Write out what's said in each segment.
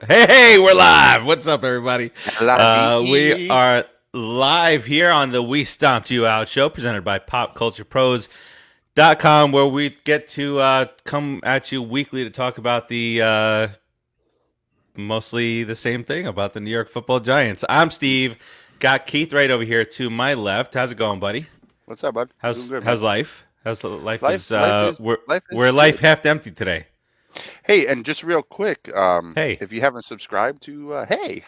Hey, we're live. What's up, everybody? We Lavi. are live here on the We Stomped You Out show presented by PopCulturePros.com, where we get to come at you weekly to talk about the mostly the same thing about the New York Football Giants. I'm Steve. Got Keith right over here to my left. How's it going, buddy? What's up, bud? Doing How's good, man. how's life? How's the life Life, is life is life we're is life good. half empty today. Hey, and just real quick, Hey, if you haven't subscribed to, hey.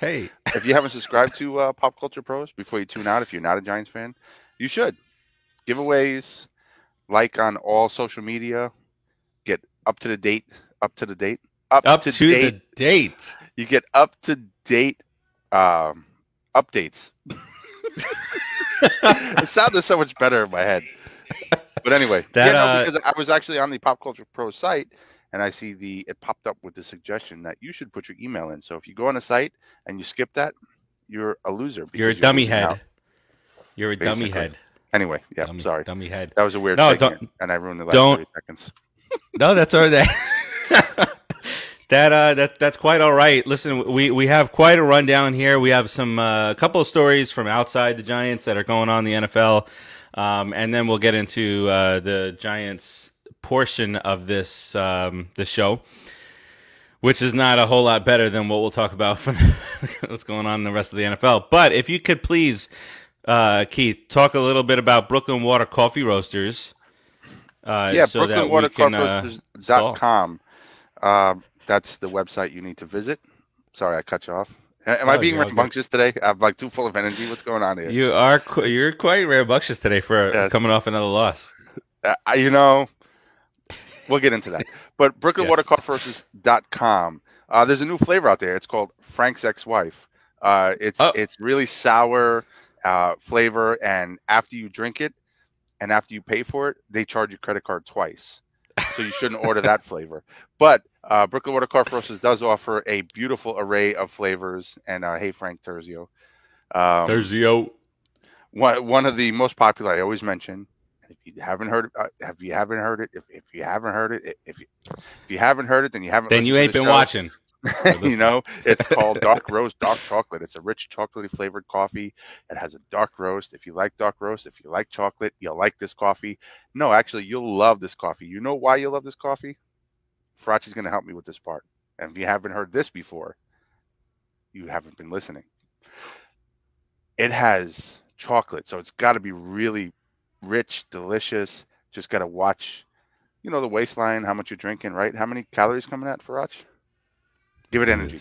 if you haven't subscribed to Pop Culture Pros before you tune out, if you're not a Giants fan, you should. Giveaways, like on all social media, get up to the date, up to the date, up Up to to date. the date. You get up to date updates. It sounded so much better in my head. But anyway, because I was actually on the Pop Culture Pro site and I see it popped up with the suggestion that you should put your email in. So if you go on a site and you skip that, you're a loser You're a because you're dummy losing out, head. You're a dummy basically. head. Anyway, yeah, sorry. Dummy head. That was a weird No, segment, and I ruined the last don't. 30 seconds. No, that's all right. That's quite all right. Listen, we have quite a rundown here. We have some a couple of stories from outside the Giants that are going on in the NFL, and then we'll get into the Giants portion of this show, which is not a whole lot better than what we'll talk about from what's going on in the rest of the NFL. But if you could please, Keith, talk a little bit about Brooklyn Water Coffee Roasters. Yeah, so that we can BrooklynWaterCoffeeRoasters.com. That's the website you need to visit. Sorry, I cut you off. Am I being rambunctious today? I'm like too full of energy. What's going on here? You're quite rambunctious today for coming off another loss. We'll get into that. But BrooklynWaterCoffeeRoasters.com. There's a new flavor out there. It's called Frank's Ex-Wife. It's really sour flavor, and after you drink it and after you pay for it, they charge you credit card twice. So you shouldn't order that flavor. But Brooklyn Water Coffee Roasters does offer a beautiful array of flavors. And hey, Frank Terzio. Terzio. One of the most popular I always mention. If you haven't heard it, if you haven't heard it, then you haven't. Then you ain't been watching. It's called Dark Roast Dark Chocolate. It's a rich chocolatey flavored coffee. It has a dark roast. If you like dark roast, if you like chocolate, you'll like this coffee. No, actually, you'll love this coffee. You know why you love this coffee? Farachi's going to help me with this part. And if you haven't heard this before, you haven't been listening. It has chocolate, so it's got to be really rich, delicious. Just got to watch, the waistline, how much you're drinking, right? How many calories coming at, Farach? Give it energy.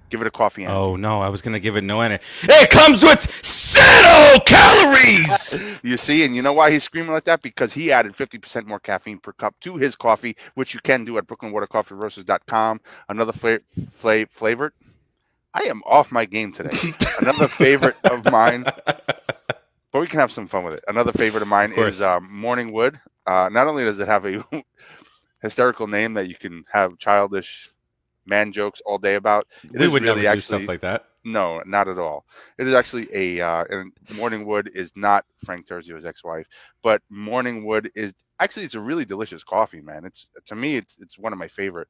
Give it a coffee energy. Oh, no, I was going to give it no energy. It comes with 0 calories! You see, and you know why he's screaming like that? Because he added 50% more caffeine per cup to his coffee, which you can do at BrooklynWaterCoffeeRoasters.com. Another flavored. I am off my game today. Another favorite of mine. But we can have some fun with it. Another favorite of mine is Morning Wood. Not only does it have a hysterical name that you can have childish man jokes all day about. We would never do stuff like that. No, not at all. It is actually and Morning Wood is not Frank Terzio's ex-wife, but Morning Wood is actually, it's a really delicious coffee, man. It's, to me, it's one of my favorite.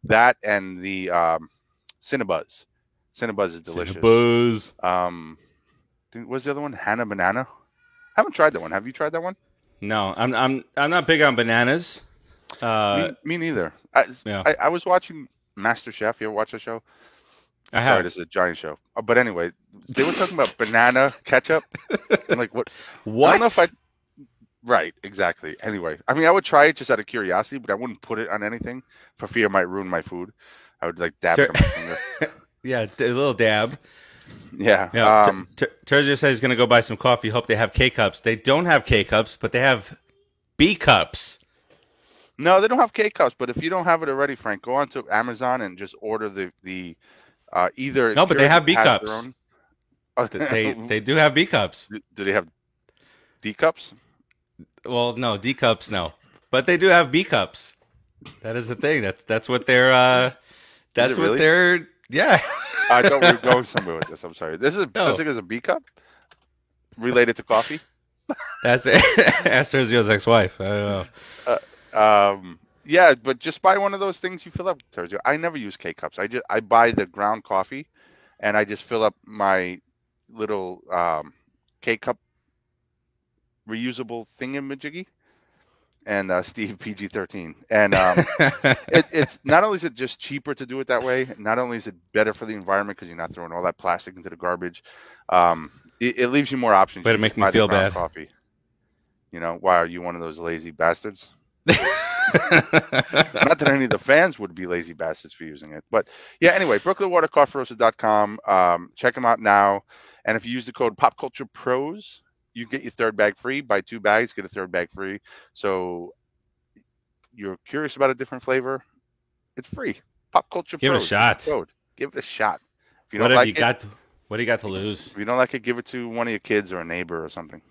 That and the Cinnabuzz. Cinnabuzz is delicious. Cinnabuzz. What's the other one? Hannah Banana. I haven't tried that one. Have you tried that one? No, I'm not big on bananas. Me neither. I was watching MasterChef. You ever watch the show? I have. Sorry, this is a giant show. But anyway, they were talking about banana ketchup. I'm like, what? What? I don't know if Right, exactly. Anyway, I mean, I would try it just out of curiosity, but I wouldn't put it on anything for fear it might ruin my food. I would dab it on my finger. Yeah, a little dab. Yeah. Terzio said he's going to go buy some coffee. Hope they have K-Cups. They don't have K-Cups, but they have B-Cups. No, they don't have K-Cups, but if you don't have it already, Frank, go onto Amazon and just order the either. No, but they have B-Cups. Oh, they do have B-Cups. Do they have D-Cups? Well, no, D-Cups, no. But they do have B-Cups. That is the thing. That's what they're... that's what they're... Yeah. I thought we were going somewhere with this. I'm sorry. This is such thing as a B-Cup? Related to coffee? That's it. Ask Terzio's ex-wife. I don't know. Yeah, but just buy one of those things you fill up, Sergio. I never use K cups. I buy the ground coffee, and I just fill up my little K cup reusable thingamajiggy, and Steve PG-13. And it's not only is it just cheaper to do it that way, not only is it better for the environment because you're not throwing all that plastic into the garbage. It leaves you more options. Way You to can just make me buy the feel ground bad. coffee. Why are you one of those lazy bastards? Not that any of the fans would be lazy bastards for using it. But yeah, anyway, BrooklynWaterCoffeeRoasters.com. Check them out now. And if you use the code PopCulturePros, you get your third bag free. Buy 2 bags, get a third bag free. So you're curious about a different flavor? It's free. Pop Culture Give it a Pros. Use the shot. code. Give it a shot. If you What don't have like you it, got? What do you got to lose? if you don't like it, give it to one of your kids or a neighbor or something.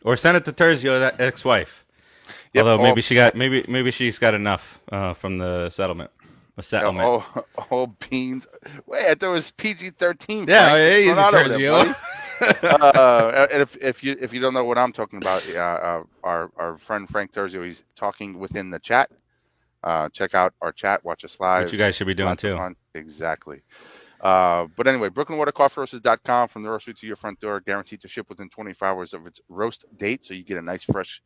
Or send it to Terzio, that ex-wife. Yep. Although maybe she's got enough from the settlement. A settlement. All beans. Wait, I thought it was PG-13. Yeah, Frank. What's easy, going on over there, Terzio. buddy? And if you don't know what I'm talking about, our friend Frank Terzio, he's talking within the chat. Check out our chat. Watch us live. Which you guys should be doing Lots of too. fun. Exactly. But anyway, BrooklynWaterCoffeeRoasters.com, from the roastery to your front door, guaranteed to ship within 24 hours of its roast date. So you get a nice fresh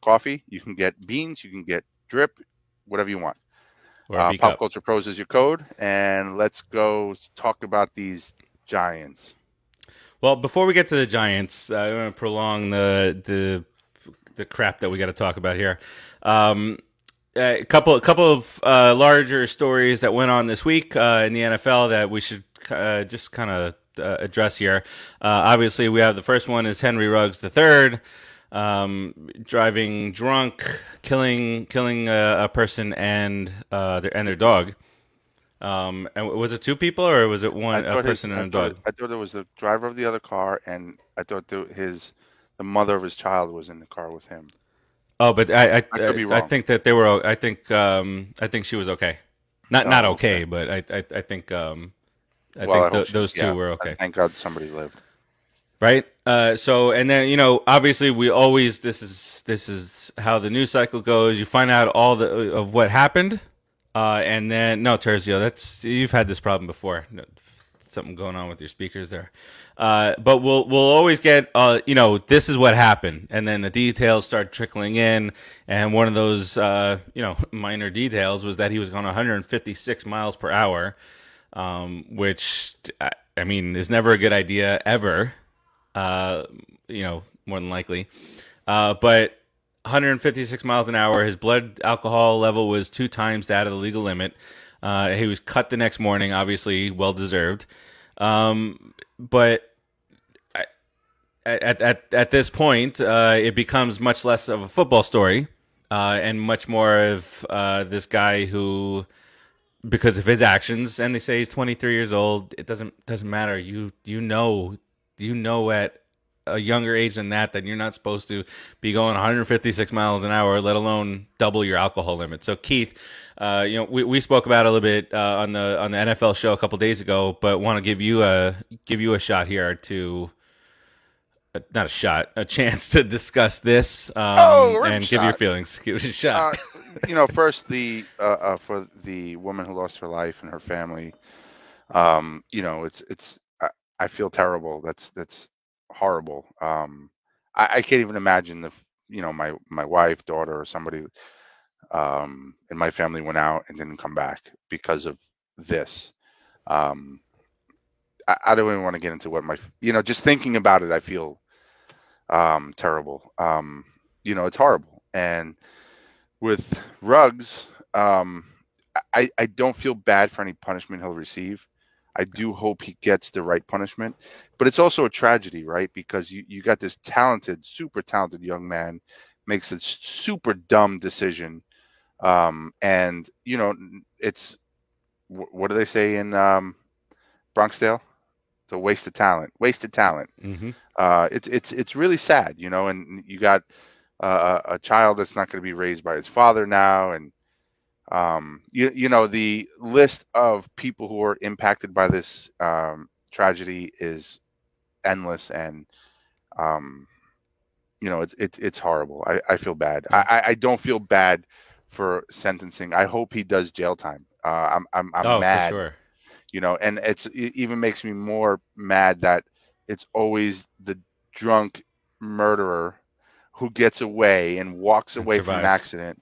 coffee. You can get beans, you can get drip, whatever you want. Or a B Pop cup. Culture Pros is your code, and let's go talk about these Giants. Well, before we get to the Giants, I'm going to prolong the crap that we got to talk about here. A couple of larger stories that went on this week in the NFL that we should just kind of address here. Obviously, we have the first one is Henry Ruggs III, driving drunk, killing a person and their dog. And was it two people or was it a person and a dog? I thought it was the driver of the other car, and I thought the mother of his child was in the car with him. Oh, but I could be wrong. think that they were. I think she was okay. Not okay, but I think those two were okay. Thank God somebody lived. Right. So and then obviously we always this is how the news cycle goes. You find out all of what happened, and then no, Terzio, you've had this problem before. Something going on with your speakers there. But we'll always get this is what happened, and then the details start trickling in. And one of those minor details was that he was going 156 miles per hour, which I mean is never a good idea ever. More than likely, but 156 miles an hour. His blood alcohol level was 2 times that of the legal limit. He was cut the next morning, obviously well deserved. But at this point, it becomes much less of a football story, and much more of this guy who, because of his actions, and they say he's 23 years old. It doesn't matter. You know at a younger age than that you're not supposed to be going 156 miles an hour, let alone double your alcohol limit. So Keith, we spoke about it a little bit on the NFL show a couple days ago, but want to give you a shot here to not a shot, a chance to discuss this and give your feelings. Give it a shot. First for the woman who lost her life and her family. It's I feel terrible. That's horrible. I can't even imagine my wife, daughter, or somebody in my family went out and didn't come back because of this. I don't even want to get into what just thinking about it, I feel terrible. It's horrible. And with Ruggs, I don't feel bad for any punishment he'll receive. I do hope he gets the right punishment, but it's also a tragedy, right? Because you got this super talented young man makes a super dumb decision, and it's what do they say in Bronxdale? It's a waste of talent. Wasted talent. Mm-hmm. It's really sad, and you got a child that's not going to be raised by his father now, and the list of people who are impacted by this tragedy is endless, and it's horrible. I feel bad. I don't feel bad for sentencing. I hope he does jail time. I'm Oh, for mad, sure. and it even makes me more mad that it's always the drunk murderer who gets away and walks And away from an survives accident.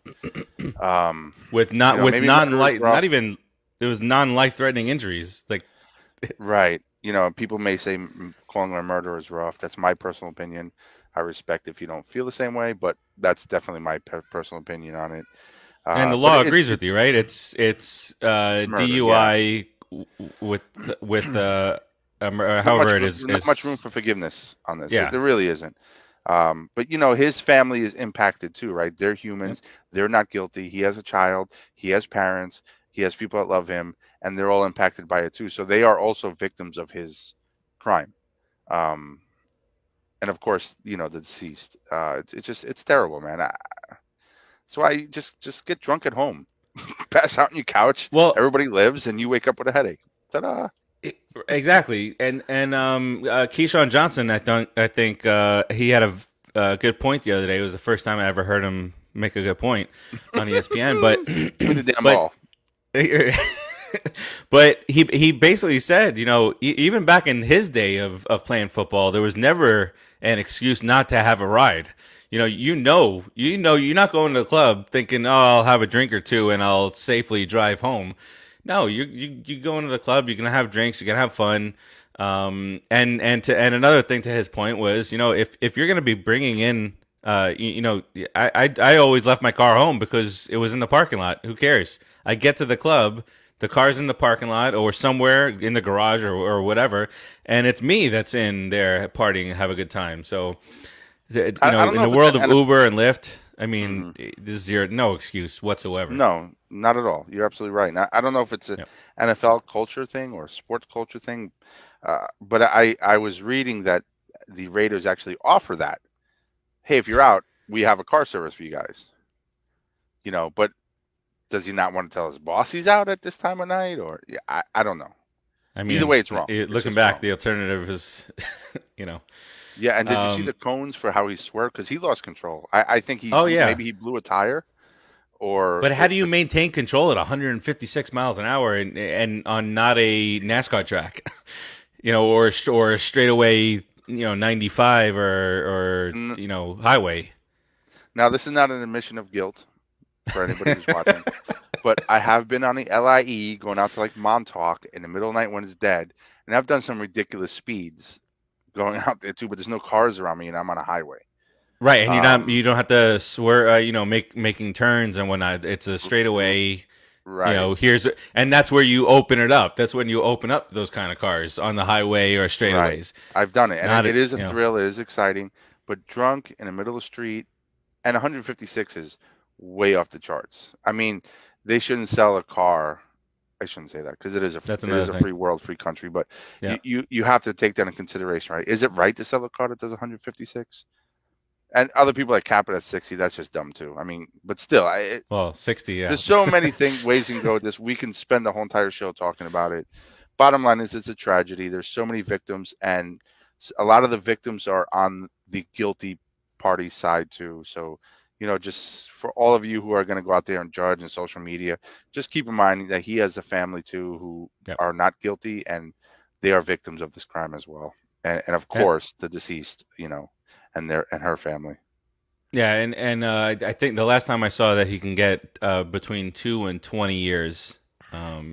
Um, with Maybe murderers were not off. even it was non life threatening injuries. Like, Right. People may say calling her a murderer is rough. That's my personal opinion. I respect if you don't feel the same way, but that's definitely my personal opinion on it. and the But law agrees with you, right? It's murder. Yeah. DUI with Not much, however it is not much room for forgiveness on this. yeah. There really isn't. But his family is impacted too, right? They're Yep. humans. They're not guilty. He has a child. He has parents. He has people that love him, and they're all impacted by it too. So they are also victims of his crime. Um, and of course, the deceased. It's terrible, man. So I just get drunk at home, pass out on your couch. Well, Everybody lives, and you wake up with a headache. Ta-da! exactly, and Keyshawn Johnson, I think he had a good point the other day. It was the first time I ever heard him make a good point on ESPN. But Give me the damn but ball. but he basically said, even back in his day of playing football, there was never an excuse not to have a ride. You're not going to the club thinking, oh, I'll have a drink or two and I'll safely drive home. No, you go into the club, you're gonna have drinks, you're gonna have fun. And another thing to his point was, if you're gonna be bringing in, I always left my car home because it was in the parking lot. Who cares? I get to the club, the car's in the parking lot or somewhere in the garage or whatever, and it's me that's in there partying and have a good time. So, I don't in know the if it's world an of NFL. Uber and Lyft, I mean, Mhm. this is no excuse whatsoever. No, not at all. You're absolutely right. Now, I don't know if it's a Yep. NFL culture thing or a sports culture thing, but I was reading that the Raiders actually offer that. Hey, if you're out, we have a car service for you guys. But does he not want to tell his boss he's out at this time of night, or yeah, I don't know. I Either mean, way, it's wrong. It's looking just back, wrong. the alternative is, you know, Yeah, and did you see um, the cones for how he swerved? Because he lost control. I think oh yeah. maybe he blew a tire, or But how do you maintain control at 156 miles an hour and on not a NASCAR track, or a straightaway, 95 or n- highway? now this is not an admission of guilt for anybody who's watching, but I have been on the LIE going out to like Montauk in the middle of the night when it's dead, and I've done some ridiculous speeds going out there too. But there's no cars around me, and I'm on a highway. Right, and Um, you don't have to swear, making turns and whatnot. It's a r- r- straightaway. right. And that's where you open it up. That's when you open up those kind of cars on the highway or Right. straightaways. I've done it, and Not, it is a you know, thrill. It is exciting, but drunk in the middle of the street, and 156 is way off the charts. I mean, they shouldn't sell a car. I shouldn't say that because that's it is another a thing. free world, free country. But Yeah. you have to take that in consideration, right? Is it right to sell a car that does 156? And other people that cap it at 60, that's just dumb too. I mean, but still, Well, 60. Yeah. there's so many ways you can go with this. We can spend the whole entire show talking about it. Bottom line is, it's a tragedy. There's so many victims, and a lot of the victims are on the guilty party side too. So, just for all of you who are going to go out there and judge in social media, just keep in mind that he has a family too who Yep. are not guilty, and they are victims of this crime as well. And of And, course, the deceased, and her family. yeah, and I think the last time I saw that he can get between 2 and 20 years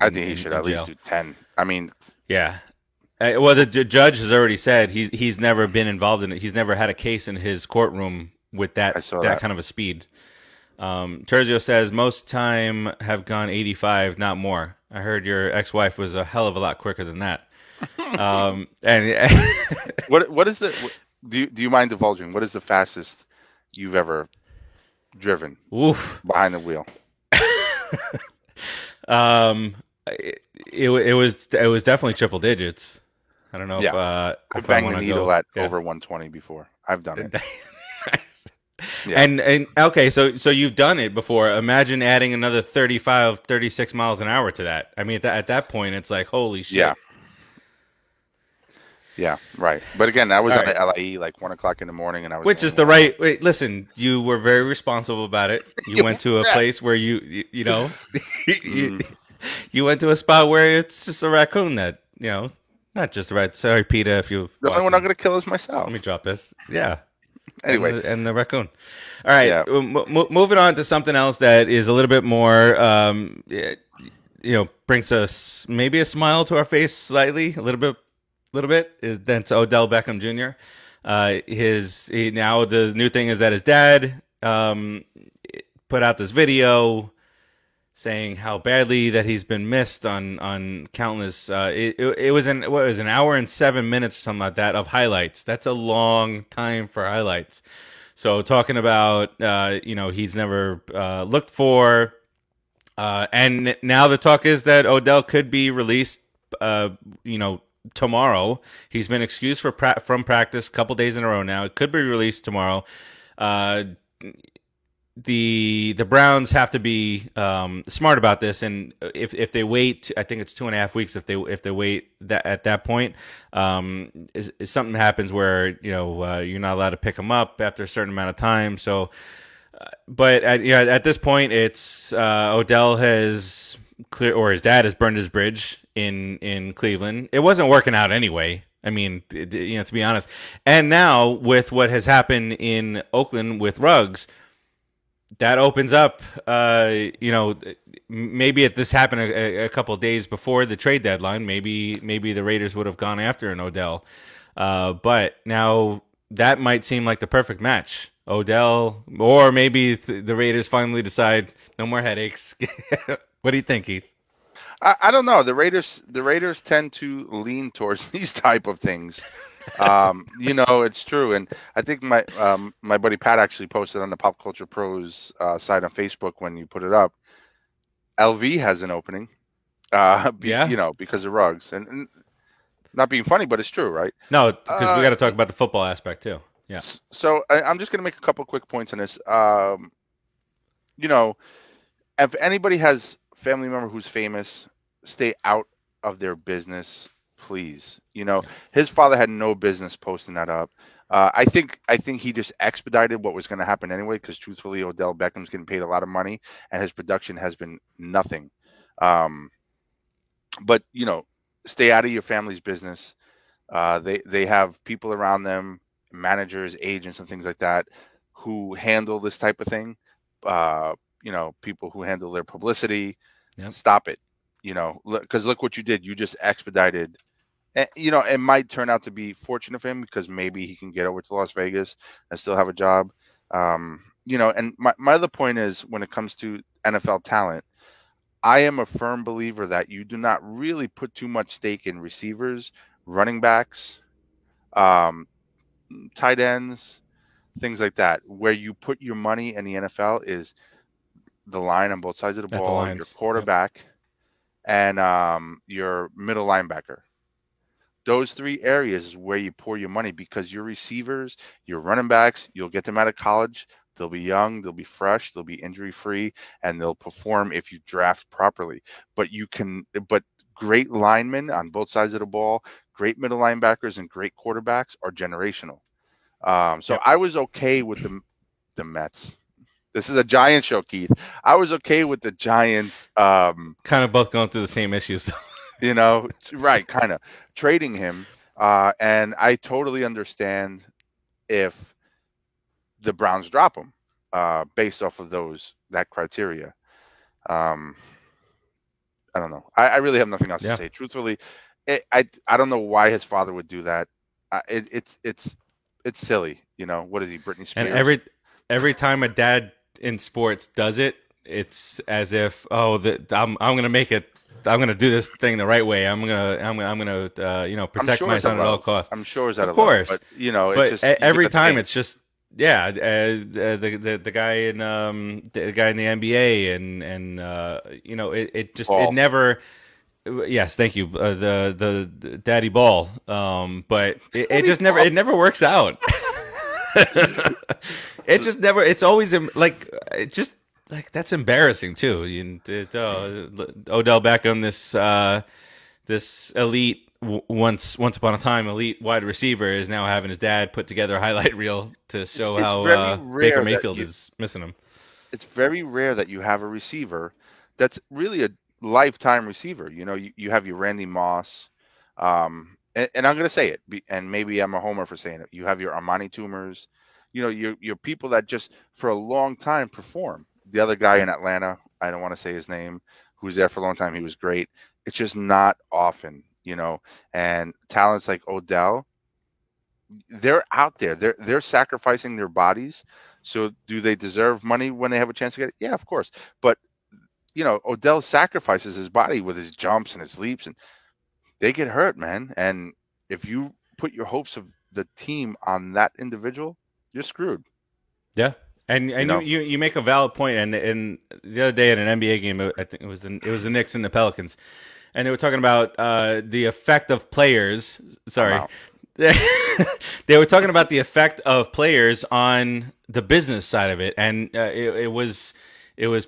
I think he should in at least jail. do 10. I mean, Yeah. Well, the judge has already said he's never been involved in it. He's never had a case in his courtroom with I saw that that. kind of a speed. Terzio says most time have gone 85, not more. I heard your ex-wife was a hell of a lot quicker than that. And What is do you mind divulging? What is the fastest you've ever driven oof. behind the wheel? It was definitely triple digits. I don't know Yeah. if I've I banged want the to needle go at yeah. over 120 before. I've done it. Nice. Yeah. And okay, so you've done it before. Imagine adding another 35, 36 miles an hour to that. I mean, at that point, it's like holy shit. Yeah. Yeah, right. But again, I was All on right. the LIE like 1 o'clock in the morning, and I was the Which is only the one out. right wait, listen, you were very responsible about it. You went to a Correct. place where you know you, Mm. you went to a spot where it's just a raccoon that, not just a rat. Sorry, Peter, if you're The only one I'm watching. going to kill is Let me myself. drop this. Yeah. And Anyway, the raccoon. All right, yeah. moving on to something else that is a little bit more, brings us maybe a smile to our face slightly, little bit, is that's Odell Beckham Jr. Now the new thing is that his dad put out this video saying how badly that he's been missed on countless. It was an hour and 7 minutes or something like that of highlights. That's a long time for highlights. So talking about he's never looked for, and now the talk is that Odell could be released. Tomorrow. He's been excused from practice a couple days in a row now. It could be released tomorrow. Uh, the Browns have to be smart about this, and if they wait, I think it's 2.5 weeks. If they wait that at that point, is something happens where you're not allowed to pick them up after a certain amount of time. So, but at this point, it's Odell has clear, or his dad has burned his bridge in Cleveland. It wasn't working out anyway. I mean, to be honest. And now with what has happened in Oakland with Ruggs, that opens up, maybe if this happened a couple of days before the trade deadline, maybe the Raiders would have gone after an Odell. But now that might seem like the perfect match. Odell, or maybe the Raiders finally decide no more headaches. What do you think, Keith? I don't know. The Raiders tend to lean towards these type of things. It's true, and I think my buddy Pat actually posted on the Pop Culture Pros site on Facebook when you put it up. LV has an opening, Yeah. because of Ruggs, and not being funny, but it's true, right? No, because we Uh, got to talk about the football aspect too. Yeah. so I'm just gonna make a couple quick points on this. You know, if anybody has family member who's famous, stay out of their business, please. Yeah. His father had no business posting that up. I think he just expedited what was going to happen anyway, because truthfully, Odell Beckham's getting paid a lot of money, and his production has been nothing. Um, but stay out of your family's business. They have people around them, managers, agents, and things like that, who handle this type of thing. People who handle their publicity. Yep. Stop it. Because look what you did. You just expedited. And, it might turn out to be fortunate for him, because maybe he can get over to Las Vegas and still have a job. And my other point is, when it comes to NFL talent, I am a firm believer that you do not really put too much stake in receivers, running backs, um, tight ends, things like that. Where you put your money in the NFL is the line on both sides of the At the ball, your lines. Yep. quarterback, and your middle linebacker. Those three areas is where you pour your money, because your receivers, your running backs, you'll get them out of college. They'll be young, they'll be fresh, they'll be injury free, and they'll perform if you draft properly. But great linemen on both sides of the ball, great middle linebackers, and great quarterbacks are generational. So Yep. I was okay with the Mets. This is a Giant show, Keith. I was okay with the Giants. Kind of both going through the same issues. Right, kind of trading him. And I totally understand if the Browns drop him, based off of that criteria. Um, I don't know. I really have nothing else to Yeah. say. Truthfully, I don't know why his father would do that. It's silly. What is he, Britney And Spears? every time a dad in sports does it, it's as if, I'm gonna make it. I'm gonna do this thing the right way. I'm gonna protect sure my it's out son of at all love. costs. I'm sure it's out Of of love, course, but but it's just you every get the time taste. it's just the guy in the NBA and it just Ball. it never. Yes, thank you. The daddy ball. But it just never Ball. it never works out. It just never. It's always like it just like that's embarrassing too. Odell Beckham, this elite once upon a time elite wide receiver is now having his dad put together a highlight reel to show It's how very Baker rare that Mayfield you is missing him. it's very rare that you have a receiver that's really a lifetime receiver. You have your Randy Moss, and I'm going to say it, and maybe I'm a homer for saying it. You have your Armani Tumors, your people that just for a long time perform. The other guy in Atlanta, I don't want to say his name, who's there for a long time, he was great. It's just not often. And talents like Odell, they're out there. They're sacrificing their bodies. So do they deserve money when they have a chance to get it? Yeah, of course. But Odell sacrifices his body with his jumps and his leaps, and they get hurt, man. And if you put your hopes of the team on that individual, you're screwed. Yeah, and You know, you make a valid point. And the other day in an NBA game, I think it was the Knicks and the Pelicans, and they were talking about the effect of players. I'm Sorry, out. they were talking about the effect of players on the business side of it, and it was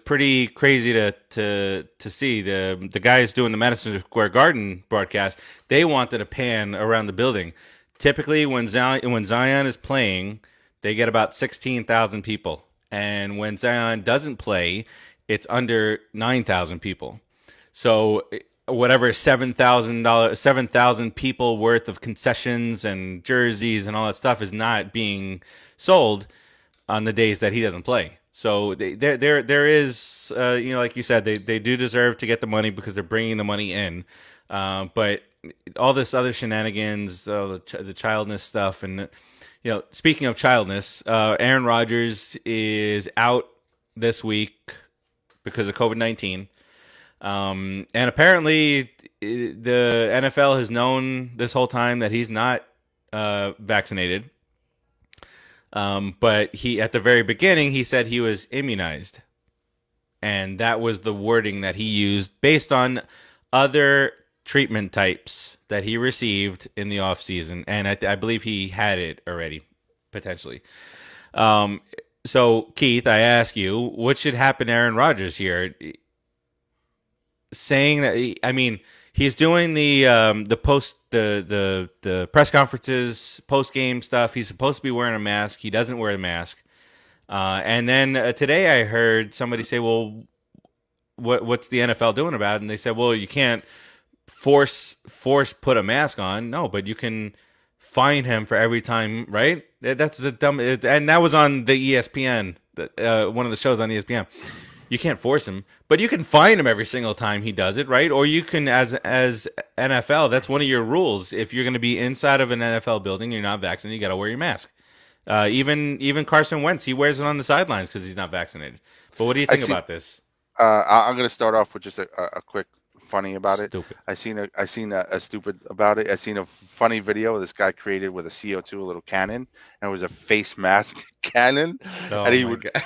pretty crazy to see the guys doing the Madison Square Garden broadcast. They wanted a pan around the building. Typically, when Zion is playing, they get about 16,000 people, and when Zion doesn't play, it's under 9,000 people. So whatever $7,000 people worth of concessions and jerseys and all that stuff is not being sold on the days that he doesn't play. So there is like you said, they do deserve to get the money because they're bringing the money in, but all this other shenanigans, the childness stuff, and speaking of childness, Aaron Rodgers is out this week because of COVID-19. And apparently, the NFL has known this whole time that he's not vaccinated. But at the very beginning, he said he was immunized. And that was the wording that he used based on other treatment types that he received in the off season. And I believe he had it already, potentially. So, Keith, I ask you, what should happen to Aaron Rodgers here? Saying that, I mean, he's doing the press conferences, post game stuff. He's supposed to be wearing a mask. He doesn't wear a mask. And then today I heard somebody say, "Well, what's the NFL doing about it?" And they said, "Well, you can't force put a mask on. No, but you can fine him for every time, right?" That's the dumb. And that was on the ESPN, one of the shows on ESPN. You can't force him, but you can fine him every single time he does it, right? Or you can, as NFL, that's one of your rules. If you're going to be inside of an NFL building, you're not vaccinated, you got to wear your mask. Even Carson Wentz, he wears it on the sidelines because he's not vaccinated. But what do you think about this? I'm going to start off with just a quick funny about it. Stupid. I seen a stupid about it. I seen a funny video this guy created with a CO2, a little cannon, and it was a face mask cannon, Oh and he my would god!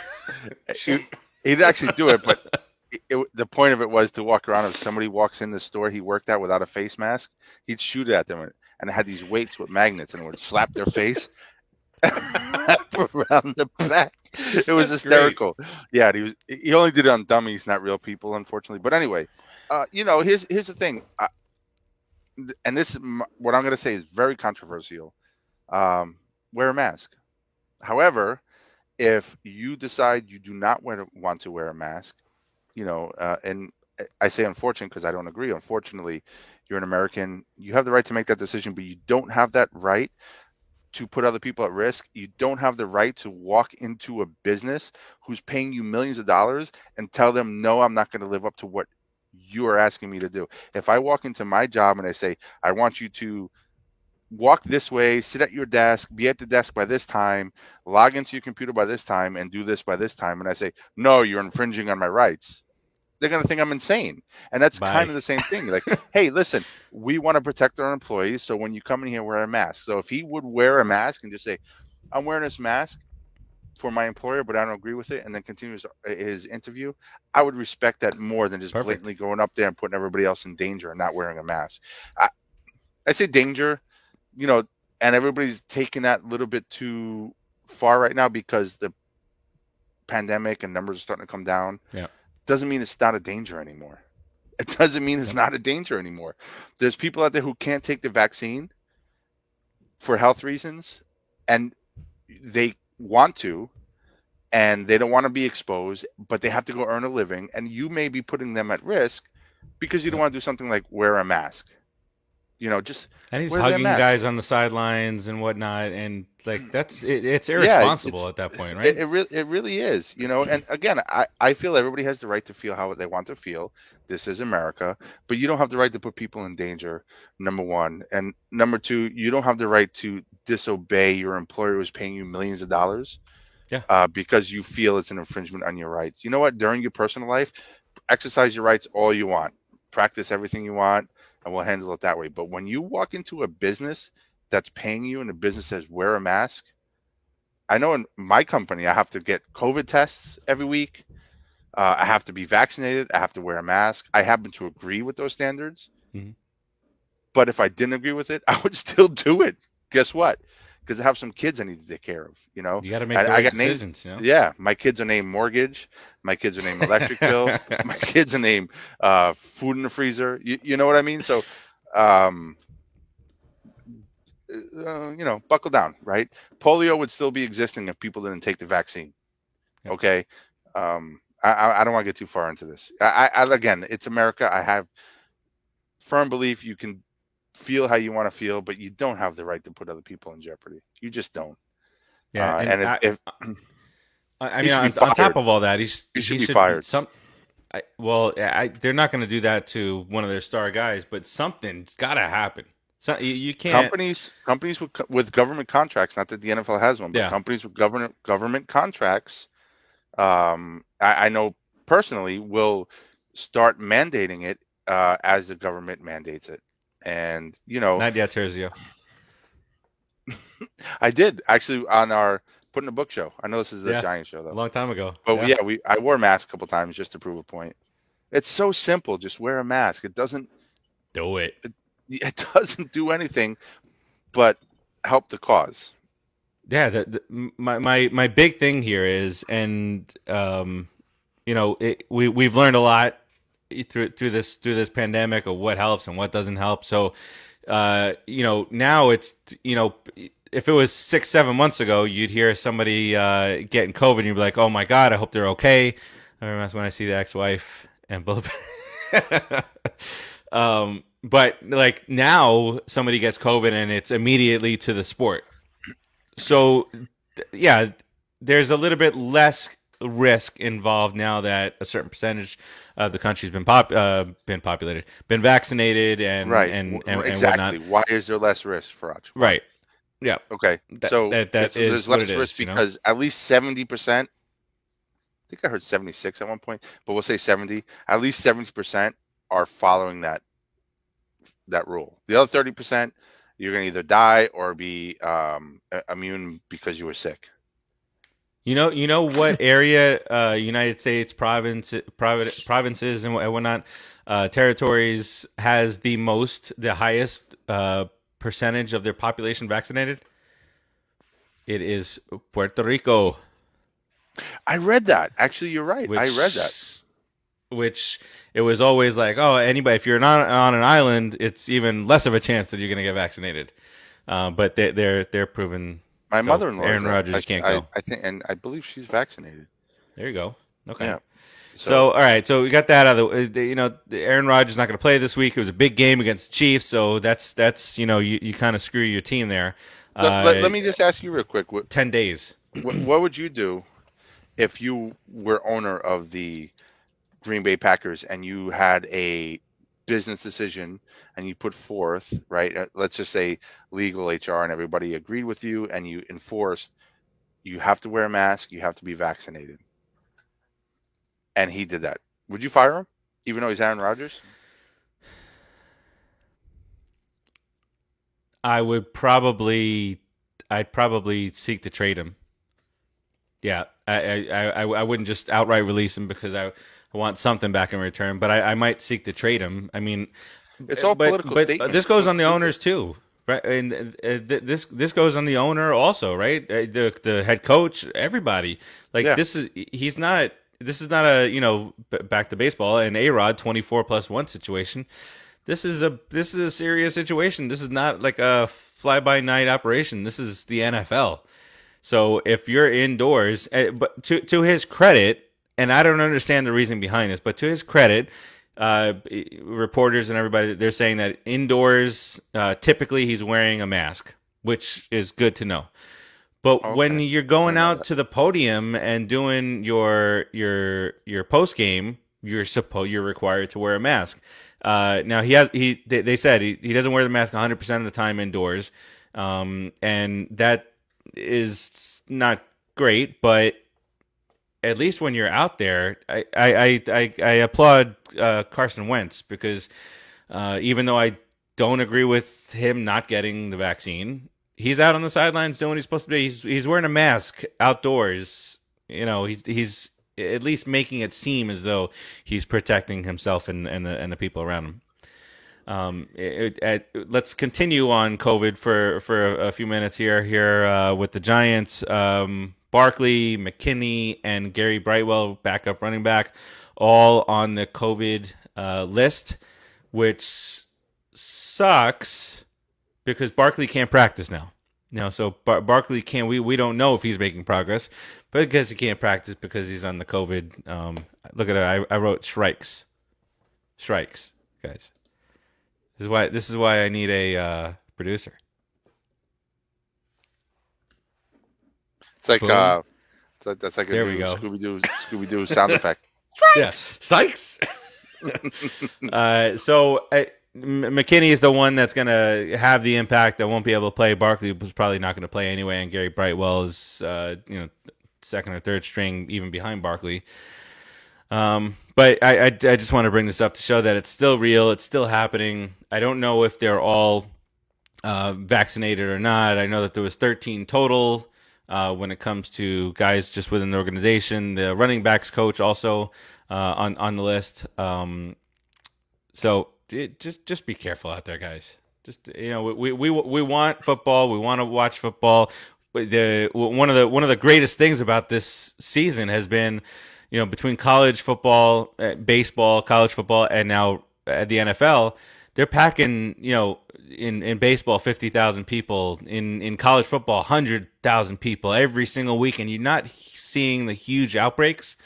he'd actually do it, but the point of it was to walk around. If somebody walks in the store he worked at without a face mask, he'd shoot it at them, and it had these weights with magnets, and it would slap their face around the back. It was That's hysterical. Yeah, and he only did it on dummies, not real people, unfortunately. But anyway, here's the thing, and this what I'm going to say is very controversial. Wear a mask. However, if you decide you do not want to wear a mask, and I say unfortunate because I don't agree. Unfortunately, you're an American. You have the right to make that decision, but you don't have that right to put other people at risk. You don't have the right to walk into a business who's paying you millions of dollars and tell them, no, I'm not going to live up to what you are asking me to do. If I walk into my job and I say, I want you to walk this way, sit at your desk, be at the desk by this time, log into your computer by this time, and do this by this time, and I say, no, you're infringing on my rights, they're going to think I'm insane. And that's Bye. kind of the same thing. Like, hey, listen, we want to protect our employees, so when you come in here, wear a mask. So if he would wear a mask and just say, I'm wearing this mask for my employer, but I don't agree with it, and then continue his interview, I would respect that more than just Perfect. blatantly going up there and putting everybody else in danger and not wearing a mask. I say danger, and everybody's taking that a little bit too far right now because the pandemic and numbers are starting to come down. Yeah. Doesn't mean it's not a danger anymore. It doesn't mean it's not a danger anymore. There's people out there who can't take the vaccine for health reasons, and they want to, and they don't want to be exposed, but they have to go earn a living, and you may be putting them at risk because you don't want to do something like wear a mask. Just And he's wear that hugging mask. guys on the sidelines and whatnot, and like it's Yeah, irresponsible at that point, right? it really is. And again, I feel everybody has the right to feel how they want to feel. This is America, but you don't have the right to put people in danger, number one. And number two, you don't have the right to disobey your employer who's paying you millions of dollars Yeah. because you feel it's an infringement on your rights. You know what? During your personal life, exercise your rights all you want, practice everything you want, and we'll handle it that way. But when you walk into a business that's paying you and the business says wear a mask, I know in my company I have to get COVID tests every week. I have to be vaccinated. I have to wear a mask. I happen to agree with those standards. Mhm. But if I didn't agree with it, I would still do it. Guess what? Because I have some kids I need to take care of. You got to make I, the I right got named. decisions. Yeah, my kids are named mortgage. My kids are named electric bill. My kids are named food in the freezer. You know what I mean? So, buckle down, right? Polio would still be existing if people didn't take the vaccine. Yep. Okay. I don't want to get too far into this. Again, it's America. I have firm belief you can feel how you want to feel, but you don't have the right to put other people in jeopardy. You just don't. Yeah, And if I he mean, should be on top fired. of all that, he should be fired. They're not going to do that to one of their star guys, but something's got to happen. So you can't. Companies with government contracts, not that the NFL has one, but Yeah. companies with government contracts, I know personally, will start mandating it as the government mandates it. And Not yet, Terzio. I did actually on our Put in a Book show. I know this is the Giants show A though, long time ago. but I wore a mask a couple times just to prove a point. It's so simple. Just wear a mask. It doesn't Do it. do anything but help the cause. Yeah, my big thing here is, and we've learned a lot through this pandemic of what helps and what doesn't help. So, now it's if it was 6-7 months ago, you'd hear somebody getting COVID, and you'd be like, oh my god, I hope they're okay. I remember when I see the ex-wife and both. But like now, somebody gets COVID and it's immediately to the sport. So, yeah, there's a little bit less risk involved now that a certain percentage of the country's been populated, been vaccinated, and Right. and exactly. whatnot. Why is there less risk for us? Right. Yeah. Okay. So there's what less it risk is, because at least 70%. I think I heard 76 at one point, but we'll say 70. At least 70% are following that rule. The other 30%, you're going to either die or be immune because you were sick. You know what area, United States provinces and whatnot, territories has the highest percentage of their population vaccinated? It is Puerto Rico. I read that. Actually, you're right. I read that. Which it was always like, oh, anybody, if you're not on an island, it's even less of a chance that you're going to get vaccinated. But they're proven. My mother-in-law, Aaron Rodgers, can't go. I think, and I believe she's vaccinated. There you go. Okay. Yeah. So all right, so we got that out of the way. Aaron Rodgers is not going to play this week. It was a big game against the Chiefs, so that's you kind of screw your team there. Let me just ask you real quick. 10 days. What would you do if you were owner of the Green Bay Packers and you had a business decision and you put forth, right? Let's just say legal, HR, and everybody agreed with you, and you enforced, you have to wear a mask, you have to be vaccinated, and he did that. Would you fire him, even though he's Aaron Rodgers? I'd probably seek to trade him. Yeah, I wouldn't just outright release him because I want something back in return, but I might seek to trade him. I mean, it's all political statements. This goes on the owners too, right? And this goes on the owner also, right? The head coach, everybody. Like he's not this is not a back to baseball, an A-Rod 24+1 situation. This is a serious situation. This is not like a fly-by-night operation. This is the NFL. So if you're indoors, but to his credit, and I don't understand the reason behind this, but to his credit, reporters and everybody, they're saying that indoors, typically he's wearing a mask, which is good to know. But when you're going out to the podium and doing your post game, you're required to wear a mask. Now they said he doesn't wear the mask 100% of the time indoors, and that is not great. But at least when you're out there, I applaud Carson Wentz, because even though I don't agree with him not getting the vaccine, he's out on the sidelines doing what he's supposed to be. He's wearing a mask outdoors. He's at least making it seem as though he's protecting himself and the people around him. Let's continue on COVID for a few minutes here with the Giants. Barkley, McKinney, and Gary Brightwell, backup running back, all on the COVID list, which sucks because Barkley can't practice now. So Barkley can't. We don't know if he's making progress, but because he can't practice because he's on the COVID. Look at it. I wrote strikes, guys. This is why I need a producer. It's like that's like a new Scooby Doo sound effect. Yes, Sykes. So McKinney is the one that's going to have the impact that won't be able to play. Barkley was probably not going to play anyway, and Gary Brightwell is second or third string, even behind Barkley. But I just want to bring this up to show that it's still real. It's still happening. I don't know if they're all vaccinated or not. I know that there was 13 total when it comes to guys just within the organization. The running backs coach also on the list. So just be careful out there, guys. Just we want football. We want to watch football. One of the greatest things about this season has been, between college football, baseball, college football, and now the NFL, they're packing, in baseball, 50,000 people, in college football, 100,000 people every single week, and you're not seeing the huge outbreaks,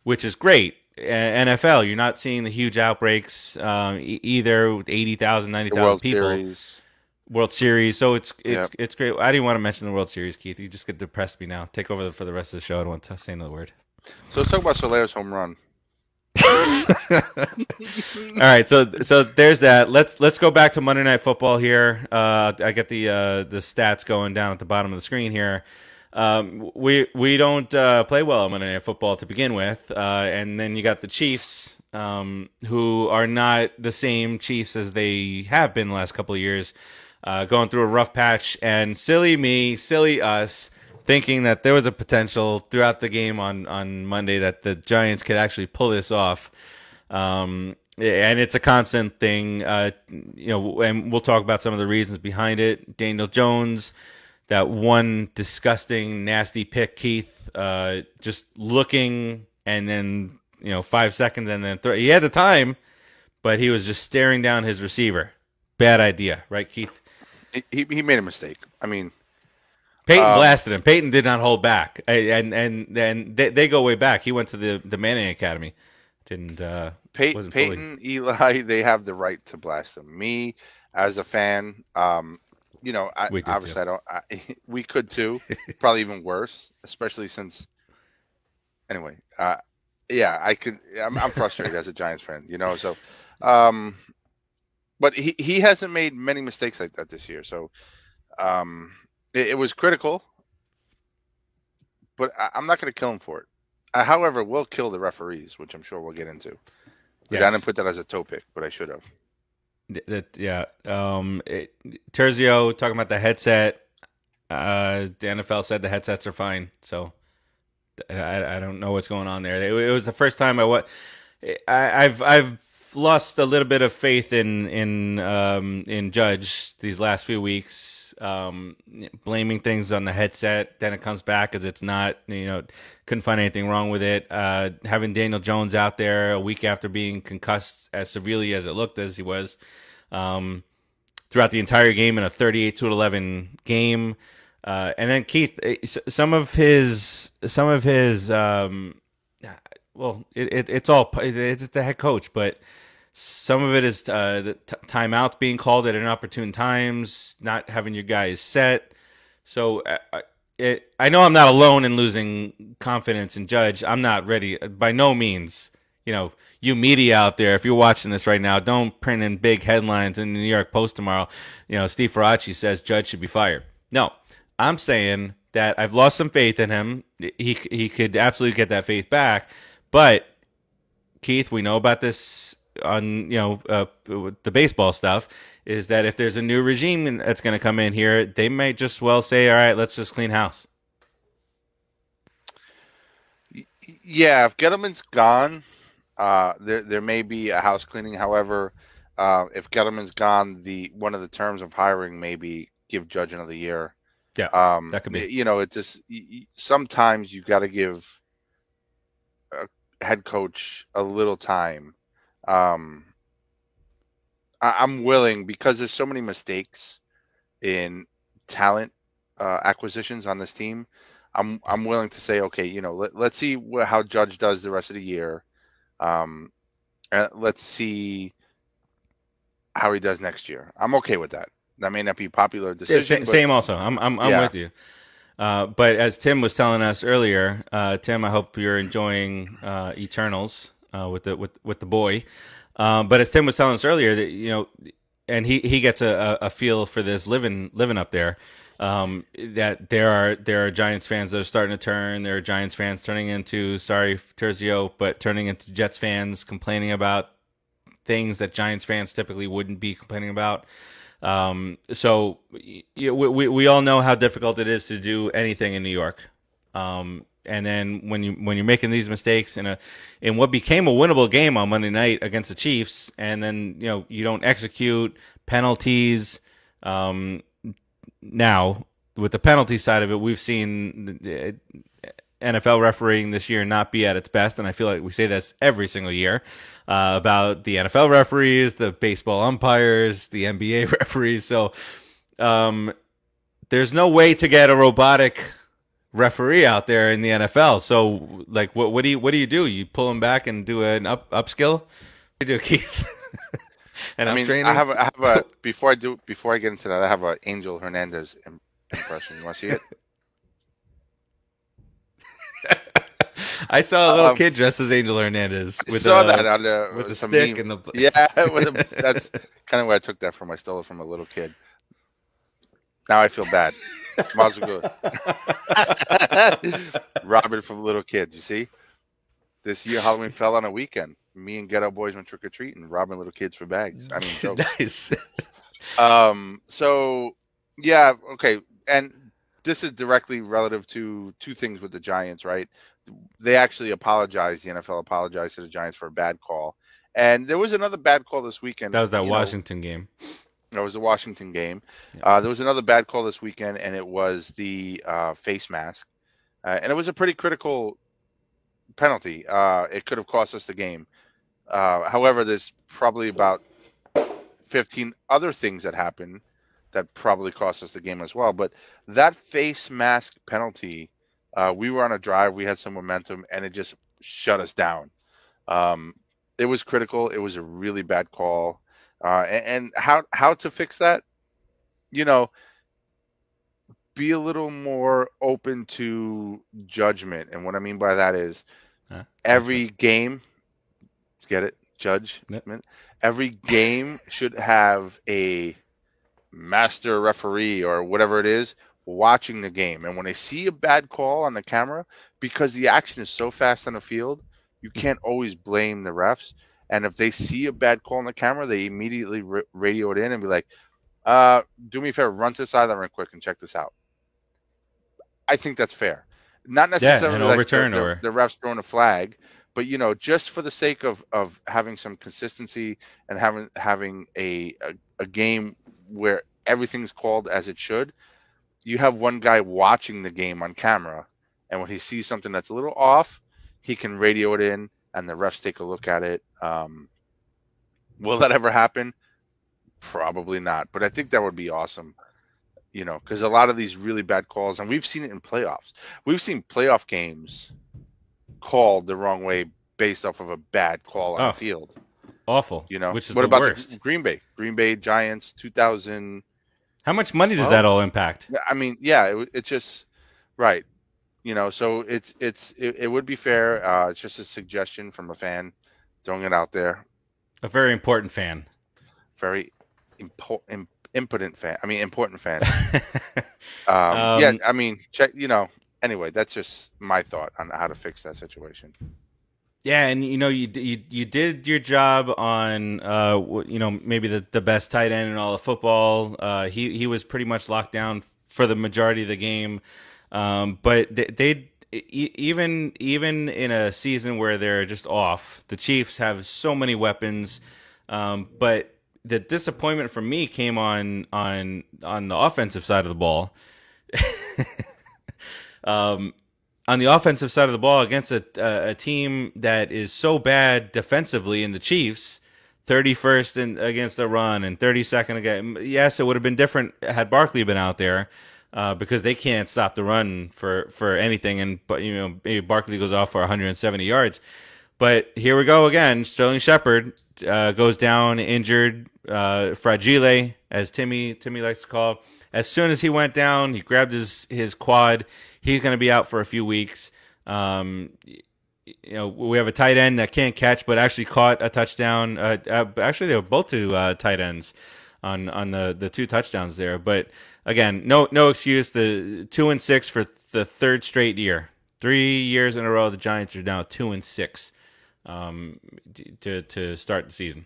which is great. NFL, you're not seeing the huge outbreaks either, with 80,000, 90,000 people. World Series. So it's great. I didn't want to mention the World Series, Keith. You just get depressed me now. Take over for the rest of the show. I don't want to say another word. So let's talk about Soler's home run. All right, so there's that. Let's go back to Monday Night Football here. I get the stats going down at the bottom of the screen here. We don't play well on Monday Night Football to begin with, and then you got the Chiefs, who are not the same Chiefs as they have been the last couple of years, going through a rough patch. And silly me, silly us, thinking that there was a potential throughout the game on Monday that the Giants could actually pull this off. And it's a constant thing, and we'll talk about some of the reasons behind it. Daniel Jones, that one disgusting, nasty pick, Keith, just looking and then, 5 seconds and then he had the time, but he was just staring down his receiver. Bad idea, right, Keith? He made a mistake. I mean, Peyton blasted him. Peyton did not hold back, and they go way back. He went to the Manning Academy. Peyton, Eli, they have the right to blast him. Me, as a fan, we could too. Probably even worse, especially since. Anyway, I could. I'm frustrated as a Giants fan, So, but he hasn't made many mistakes like that this year. So, it was critical, but I'm not going to kill him for it. However, will kill the referees, which I'm sure we'll get into. Yes. I didn't put that as a toe pick, but I should have. Terzio talking about the headset. The NFL said the headsets are fine, so I don't know what's going on there. It was the first time I've lost a little bit of faith in Judge these last few weeks. blaming things on the headset. Then it comes back as it's not. Couldn't find anything wrong with it. Having Daniel Jones out there a week after being concussed as severely as it looked as he was throughout the entire game in a 38-11 game. And then Keith, some of his it's the head coach, but some of it is the timeouts being called at inopportune times, not having your guys set. So I know I'm not alone in losing confidence in Judge. I'm not ready by no means. You media out there, if you're watching this right now, don't print in big headlines in the New York Post tomorrow. Steve Faraci says Judge should be fired. No, I'm saying that I've lost some faith in him. He could absolutely get that faith back. But Keith, we know about this on with the baseball stuff, is that if there's a new regime that's going to come in here, they might just well say, all right, let's just clean house. Yeah, if Gettleman's gone, there may be a house cleaning. However, if Gettleman's gone, one of the terms of hiring may be give Judge another year. Yeah, that could be. It just sometimes you got to give a head coach a little time. I'm willing, because there's so many mistakes in talent acquisitions on this team. I'm willing to say, okay, let's see how Judge does the rest of the year. And let's see how he does next year. I'm okay with that. That may not be a popular decision. Same also. I'm with you. But as Tim was telling us earlier, Tim, I hope you're enjoying Eternals with the boy. But as Tim was telling us earlier, that and he gets a feel for this living up there. That there are Giants fans that are starting to turn. There are Giants fans turning into, sorry Terzio, but turning into Jets fans, complaining about things that Giants fans typically wouldn't be complaining about. So we all know how difficult it is to do anything in New York. And then when you're making these mistakes in what became a winnable game on Monday night against the Chiefs, and then you don't execute penalties. Now with the penalty side of it, we've seen the NFL refereeing this year not be at its best, and I feel like we say this every single year about the NFL referees, the baseball umpires, the NBA referees. So there's no way to get a robotic referee out there in the NFL. So like, what do you do? You pull them back and do an upskill? What do you do, Keith? And I have a before I get into that, I have an Angel Hernandez impression. You want to see it? I saw a little kid dressed as Angel Hernandez. With that on with a stick meme. and the that's kind of where I took that from. I stole it from a little kid. Now I feel bad. Miles good. Robin from Little Kids. You see, this year Halloween fell on a weekend. Me and Ghetto Boys went trick or treating, robbing little kids for bags. I mean, jokes. Nice. So yeah, okay, and this is directly relative to two things with the Giants, right? They actually apologized. The NFL apologized to the Giants for a bad call, and there was another bad call this weekend. That was that Washington game. That was the Washington game. Yeah. There was another bad call this weekend, and it was the face mask, and it was a pretty critical penalty. It could have cost us the game. However, there's probably about 15 other things that happened that probably cost us the game as well. But that face mask penalty, we were on a drive, we had some momentum, and it just shut us down. It was critical. It was a really bad call. And how to fix that? Be a little more open to judgment. And what I mean by that is every game, get it? Judgment. Yep. Every game should have a master referee or whatever it is watching the game. And when they see a bad call on the camera, because the action is so fast on the field, you can't always blame the refs. And if they see a bad call on the camera, they immediately radio it in and be like, do me a favor, run to the sideline real quick and check this out. I think that's fair. Not necessarily an like overturn the refs throwing a flag, but just for the sake of having some consistency and having a game where everything's called as it should, you have one guy watching the game on camera, and when he sees something that's a little off, he can radio it in, and the refs take a look at it. Will that ever happen? Probably not, but I think that would be awesome. Because a lot of these really bad calls, and we've seen it in playoffs. We've seen playoff games called the wrong way based off of a bad call on the field. Awful. Which is what the about worst. The Green Bay Giants 2000? How much money does that all impact? I mean, yeah, it's just right. So it would be fair. It's just a suggestion from a fan, throwing it out there. A very important fan. Very impotent fan. I mean, important fan. Yeah, I mean, check. Anyway, that's just my thought on how to fix that situation. Yeah, and you did your job on maybe the best tight end in all of football. He was pretty much locked down for the majority of the game. But they even in a season where they're just off, the Chiefs have so many weapons. But the disappointment for me came on the offensive side of the ball. On the offensive side of the ball against a team that is so bad defensively in the Chiefs, 31st against a run and 32nd again. Yes, it would have been different had Barkley been out there because they can't stop the run for anything. But maybe Barkley goes off for 170 yards. But here we go again. Sterling Shepard goes down injured, fragile, as Timmy likes to call. As soon as he went down, he grabbed his quad. He's going to be out for a few weeks. We have a tight end that can't catch, but actually caught a touchdown. Actually, they were both two tight ends on the two touchdowns there. But again, no excuse. The 2-6 for the third straight year. 3 years in a row, the Giants are now 2-6 to start the season.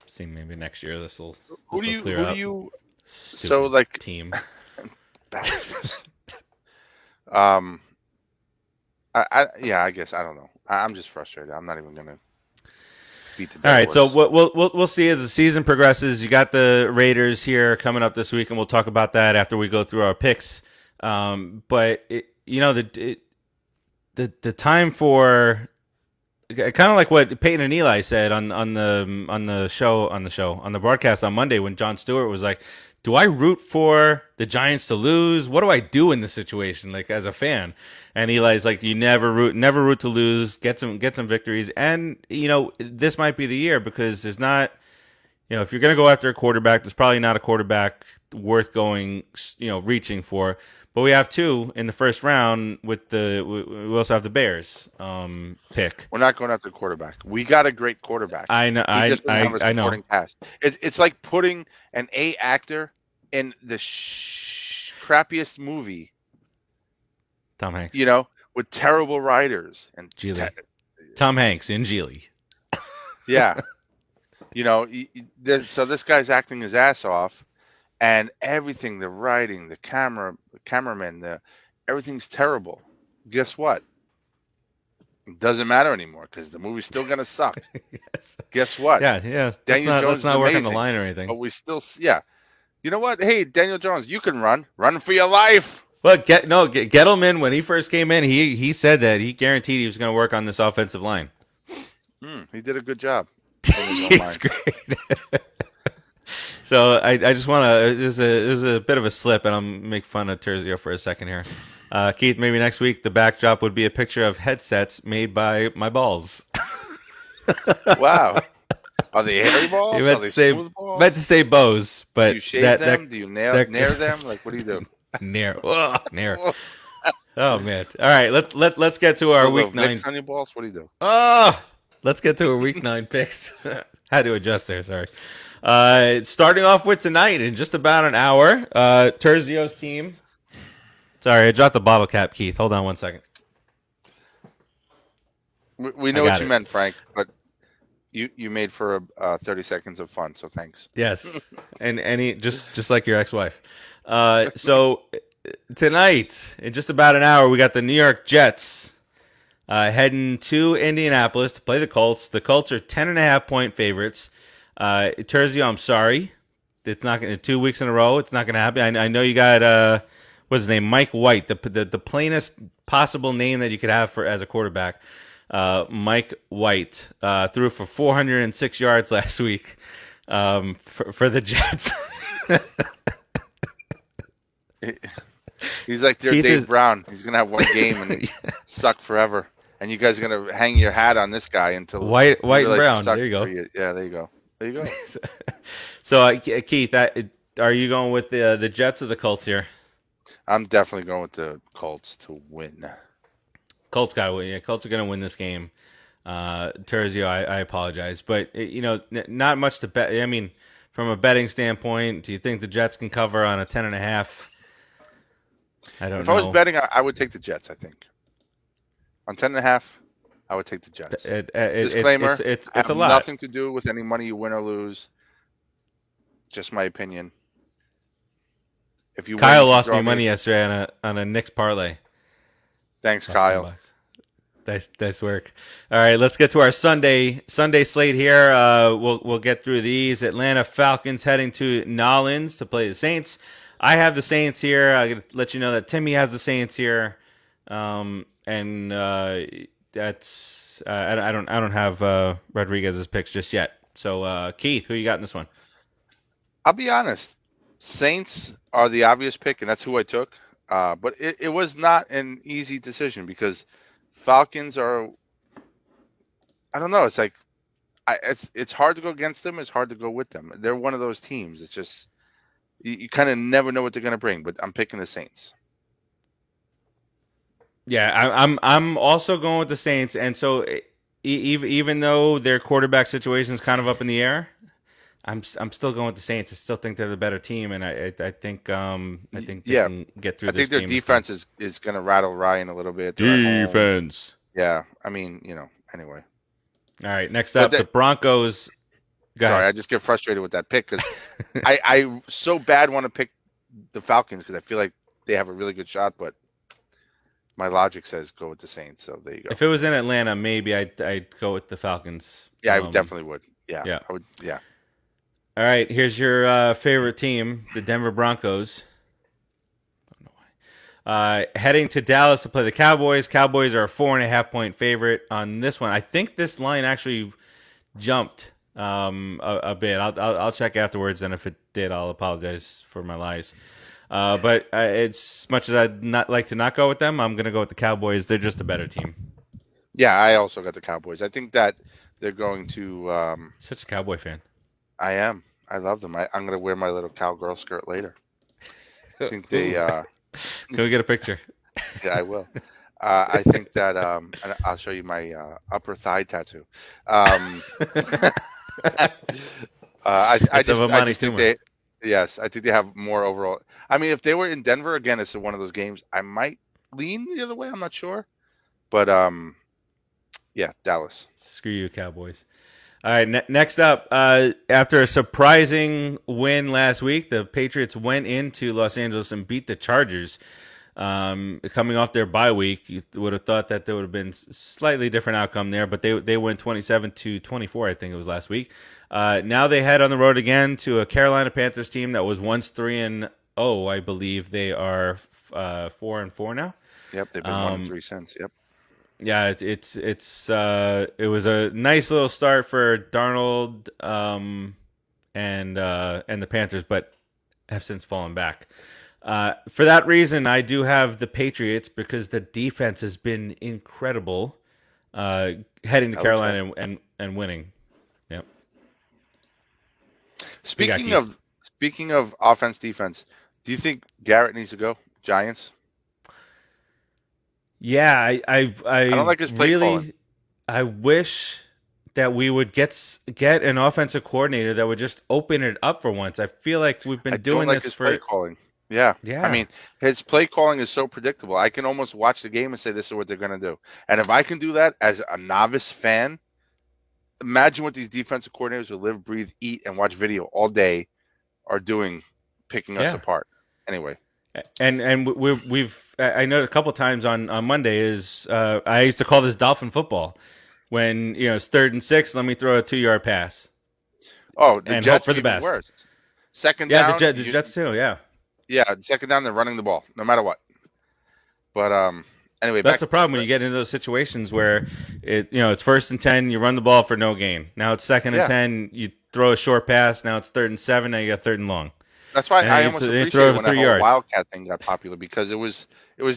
See, maybe next year this will clear up. Stupid team. Bastards. I guess I don't know. I'm just frustrated. I'm not even gonna beat the dead All right, horse. So we'll see as the season progresses. You got the Raiders here coming up this week, and we'll talk about that after we go through our picks. But the time for kind of like what Peyton and Eli said on the broadcast on Monday when Jon Stewart was like, do I root for the Giants to lose? What do I do in this situation, like as a fan? And Eli's like, you never root to lose. Get some victories. And this might be the year because there's not, if you're going to go after a quarterback, there's probably not a quarterback worth going, reaching for. But we have two in the first round we also have the Bears pick. We're not going after the quarterback. We got a great quarterback. I know. He just doesn't have a supporting I know. cast. It's like putting an A actor in the crappiest movie. Tom Hanks. With terrible writers and Geely. Tom Hanks in Geely. Yeah. So this guy's acting his ass off. And everything, the writing, the cameraman, everything's terrible. Guess what? It doesn't matter anymore because the movie's still gonna suck. Yes. Guess what? Yeah. Daniel Jones let's not work on amazing, the line or anything. But we still, yeah. You know what? Hey, Daniel Jones, you can run for your life. Well, Gettleman when he first came in, he said that he guaranteed he was going to work on this offensive line. He did a good job. He's great. So I just want to. There's a bit of a slip, and I'll make fun of Terzio for a second here. Keith, maybe next week the backdrop would be a picture of headsets made by my balls. Wow. Are they hairy balls? You meant, meant to say bows, but do you shave them? Do you nair them? Like, what do you do? Nair. Nair. Oh man! All right, let's get to our week 9. On your balls? What do you do? Oh, let's get to our week 9 picks. Had to adjust there. Sorry. Starting off with tonight in just about an hour, Terzio's team. Sorry, I dropped the bottle cap, Keith. Hold on one second. We know what you meant, Frank, but you made for 30 seconds of fun, so thanks. Yes, and just like your ex-wife. So tonight, in just about an hour, we got the New York Jets heading to Indianapolis to play the Colts. The Colts are 10.5-point favorites. Terzio, I'm sorry. It's not going to 2 weeks in a row. It's not going to happen. I know you got what's his name, Mike White, the plainest possible name that you could have for as a quarterback. Mike White threw for 406 yards last week for the Jets. He's like their Dave Brown. He's gonna have one game and suck forever. And you guys are gonna hang your hat on this guy until white and brown. There you go. Yeah, there you go. There you go. So Keith, are you going with the Jets or the Colts here? I'm definitely going with the Colts to win. Colts got to win. Yeah, Colts are going to win this game. Terzio, I apologize, but not much to bet. I mean, from a betting standpoint, do you think the Jets can cover on a 10.5? I don't know. If I was betting, I would take the Jets. I think on 10.5, I would take the Jets. Disclaimer: it's a lot. Nothing to do with any money you win or lose. Just my opinion. If you Kyle lost me money yesterday on a Knicks parlay. Thanks, Kyle. Nice work. All right, let's get to our Sunday slate here. We'll get through these. Atlanta Falcons heading to Nolens to play the Saints. I have the Saints here. I got to let you know that Timmy has the Saints here, and that's I don't have Rodriguez's picks just yet. So Keith, who you got in this one? I'll be honest. Saints are the obvious pick, and that's who I took. But it was not an easy decision because Falcons are, I don't know. It's like, it's hard to go against them. It's hard to go with them. They're one of those teams. It's just, you kind of never know what they're going to bring, but I'm picking the Saints. Yeah, I'm also going with the Saints. And so even though their quarterback situation is kind of up in the air, I'm still going with the Saints. I still think they're the better team, and I think they can get through. I think their defense is going to rattle Ryan a little bit. Defense. Yeah, I mean, anyway. All right, next up, the Broncos. Sorry, I just get frustrated with that pick because I so bad want to pick the Falcons because I feel like they have a really good shot, but my logic says go with the Saints. So there you go. If it was in Atlanta, maybe I'd go with the Falcons. Yeah, I definitely would. Yeah, I would. Yeah. All right, here's your favorite team, the Denver Broncos. Don't know why. Heading to Dallas to play the Cowboys. Cowboys are a 4.5-point favorite on this one. I think this line actually jumped a bit. I'll check afterwards, and if it did, I'll apologize for my lies. But it's as much as I'd not like to not go with them, I'm going to go with the Cowboys. They're just a better team. Yeah, I also got the Cowboys. I think that they're going to. Such a Cowboy fan. I am. I love them. I'm going to wear my little cowgirl skirt later. I think they. Can we get a picture? Yeah, I will. I think that I'll show you my upper thigh tattoo. I just think they. Yes, I think they have more overall. I mean, if they were in Denver again, it's one of those games. I might lean the other way. I'm not sure, but yeah, Dallas. Screw you, Cowboys. All right, next up, after a surprising win last week, the Patriots went into Los Angeles and beat the Chargers. Coming off their bye week, you would have thought that there would have been slightly different outcome there, but they went 27-24, I think it was last week. Now they head on the road again to a Carolina Panthers team that was once 3-0, I believe. They are 4-4 now. Yep, they've been 1-3 since. Yep. Yeah, it was a nice little start for Darnold and the Panthers, but have since fallen back. For that reason, I do have the Patriots because the defense has been incredible heading to Carolina and winning. Yep. Speaking of offense, defense, do you think Garrett needs to go? Giants? Yeah, I don't like his play calling. I wish that we would get an offensive coordinator that would just open it up for once. I feel like we've been doing this for play calling. Yeah. I mean, his play calling is so predictable. I can almost watch the game and say this is what they're going to do. And if I can do that as a novice fan, imagine what these defensive coordinators who live, breathe, eat, and watch video all day are doing, picking us apart. Anyway. And we've I know a couple times on Monday is I used to call this dolphin football when it's 3rd and 6, let me throw a 2-yard pass. Oh, the and Jets hope for the best. Worse. Second Yeah, down, The Jets too. Yeah, yeah, second down, they're running the ball no matter what. But anyway, that's back. the problem when you get into those situations where it's 1st and 10, you run the ball for no gain. Now it's 2nd and 10, you throw a short pass. Now it's 3rd and 7. Now you got 3rd and long, That's why I and almost they throw appreciate over when that three whole yards. Wildcat thing got popular because it was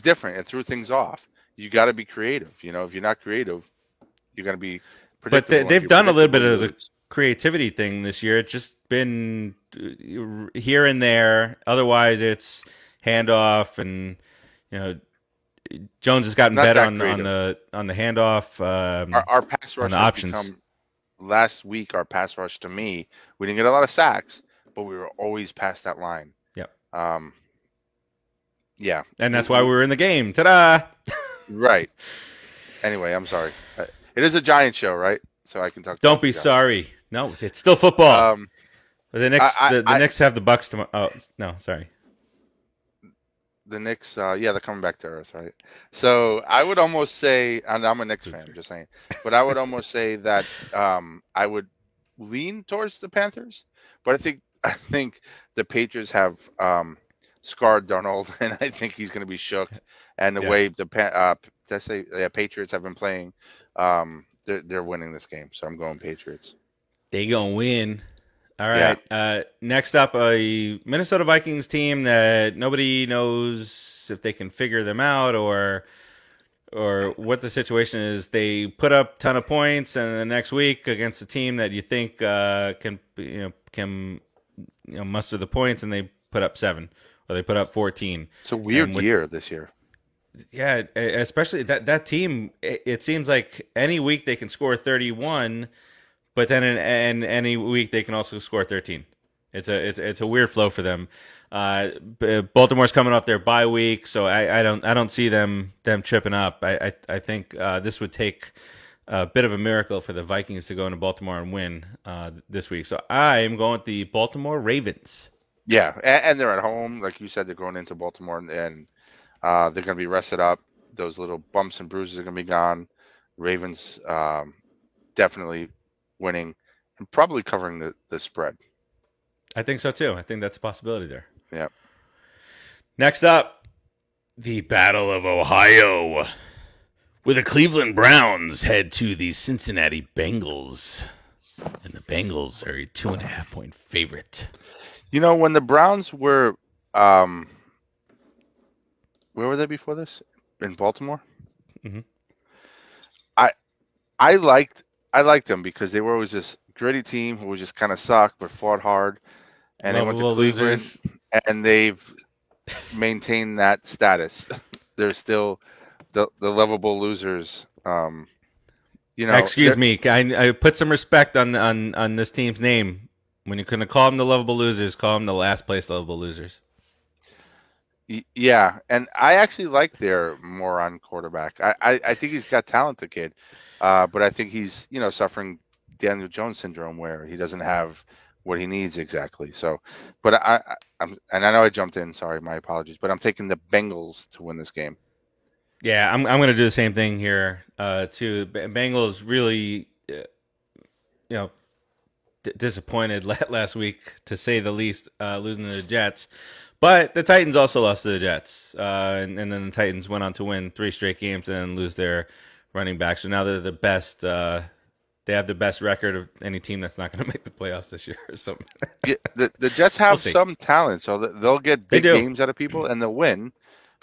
different. It threw things off. You got to be creative. If you're not creative, you're going to be But predictable. they've done a little bit of the creativity thing this year. It's just been here and there. Otherwise, it's handoff, and Jones has gotten Not better that on creative. the handoff. Our pass rush the has options. become last week. Our pass rush to me, we didn't get a lot of sacks, but we were always past that line. Yep. Yeah. And that's why we were in the game. Ta-da! Right. Anyway, I'm sorry. It is a Giant show, right? So I can talk. Don't be sorry. No, it's still football. The Knicks have the Bucks tomorrow. Oh no, sorry. The Knicks, they're coming back to earth, right? So I would almost say, and I'm a Knicks fan, just saying, but I would almost say that I would lean towards the Panthers, but I think the Patriots have scarred Darnold, and I think he's going to be shook. And the way the Patriots have been playing, they're winning this game. So I'm going Patriots. They gonna win. All right. Yeah. Next up, a Minnesota Vikings team that nobody knows if they can figure them out or what the situation is. They put up a ton of points, and the next week against a team that you think can muster the points, and they put up 7 or they put up 14. It's a weird year this year. Yeah, especially that team. It seems like any week they can score 31. But then in any week they can also score 13. It's a weird flow for them. Baltimore's coming off their bye week, so I don't see them tripping up. I think this would take a bit of a miracle for the Vikings to go into Baltimore and win this week. So I'm going with the Baltimore Ravens. Yeah, and they're at home, like you said. They're going into Baltimore, and they're going to be rested up. Those little bumps and bruises are going to be gone. Ravens definitely winning and probably covering the spread. I think so too. I think that's a possibility there. Yeah. Next up, the Battle of Ohio, where the Cleveland Browns head to the Cincinnati Bengals, and the Bengals are a 2.5-point favorite. When the Browns were, where were they before this? In Baltimore. Mm-hmm. I liked them because they were always this gritty team who was just kind of sucked but fought hard, and they went to Cleveland, and they've maintained that status. They're still the lovable losers. Excuse me, I put some respect on this team's name. When you're going to call them the lovable losers, call them the last place lovable losers. Yeah, and I actually like their moron quarterback. I think he's got talent, the kid. But I think he's, suffering Daniel Jones syndrome where he doesn't have what he needs exactly. So, but I know I jumped in. Sorry, my apologies. But I'm taking the Bengals to win this game. Yeah, I'm going to do the same thing here too. Bengals really, disappointed last week to say the least, losing to the Jets. But the Titans also lost to the Jets, and then the Titans went on to win 3 straight games and then lose their running back. So now they're the best. They have the best record of any team that's not going to make the playoffs this year. So yeah, the Jets have some talent, so they'll get big games out of people and they'll win.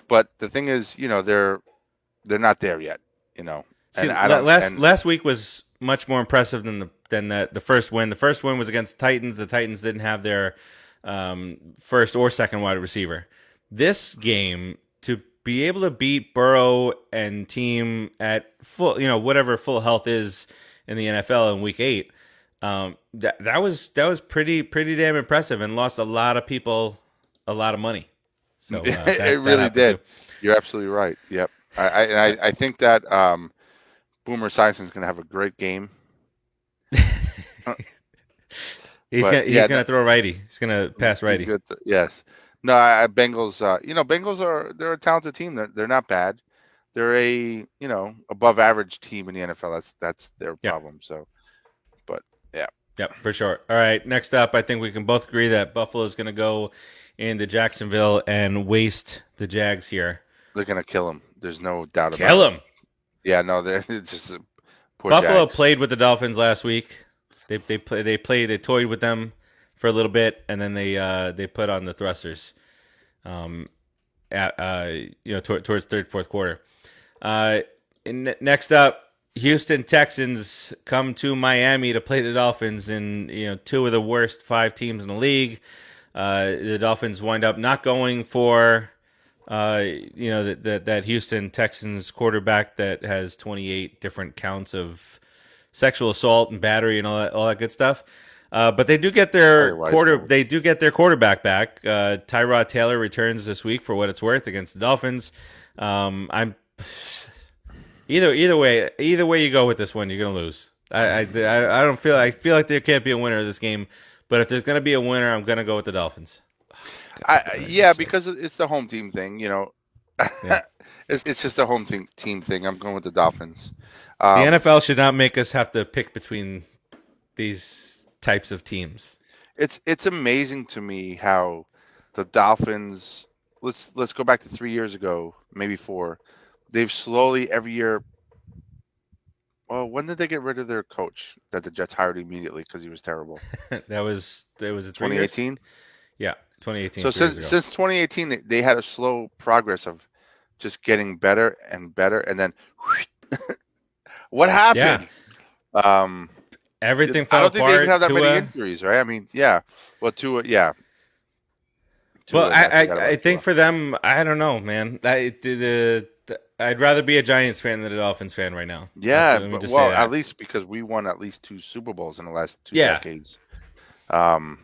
But the thing is, they're not there yet. See, last week was much more impressive than the first win. The first win was against the Titans. The Titans didn't have their first or second wide receiver. This game, to be able to beat Burrow and team at full, whatever full health is in the NFL in Week 8, that was pretty damn impressive, and lost a lot of people a lot of money. So it really did. Too. You're absolutely right. Yep. I think that Boomer Esiason's going to have a great game. He's going to throw righty. He's going to pass righty. Yes. No, Bengals. Bengals they're a talented team. They're not bad. They're a above average team in the NFL. That's their problem. So, but yeah. Yep, for sure. All right, next up, I think we can both agree that Buffalo is going to go into Jacksonville and waste the Jags here. They're gonna kill him. There's no doubt about Kill it. them. Yeah, no, they're it's just poor Buffalo Jags. played with the Dolphins last week. They toyed with them for a little bit, and then they put on the thrusters. Towards third, fourth quarter. Next up, Houston Texans come to Miami to play the Dolphins, and two of the worst 5 teams in the league. The Dolphins wind up not going for that Houston Texans quarterback that has 28 different counts of sexual assault and battery and all that good stuff. But they do get their quarterback back. Tyrod Taylor returns this week for what it's worth against the Dolphins. I'm either way you go with this one, you're gonna lose. I feel like there can't be a winner of this game, but if there's gonna be a winner, I'm gonna go with the Dolphins. Because it's the home team thing, Yeah. it's just a home team thing. I'm going with the Dolphins. The NFL should not make us have to pick between these types of teams. It's amazing to me how the Dolphins. Let's go back to 3 years ago, maybe 4. They've slowly every year. Well, when did they get rid of their coach that the Jets hired immediately because he was terrible? That was a 2018. Yeah, 2018. So since 2018, they had a slow progress of just getting better and better, and then what happened? Yeah. Everything fell apart. I don't think they even have that many injuries, right? I mean, yeah. Well, Tua, yeah. Well, I think for them, I don't know, man. I'd rather be a Giants fan than a Dolphins fan right now. Yeah, at least because we won at least 2 Super Bowls in the last 2 decades. But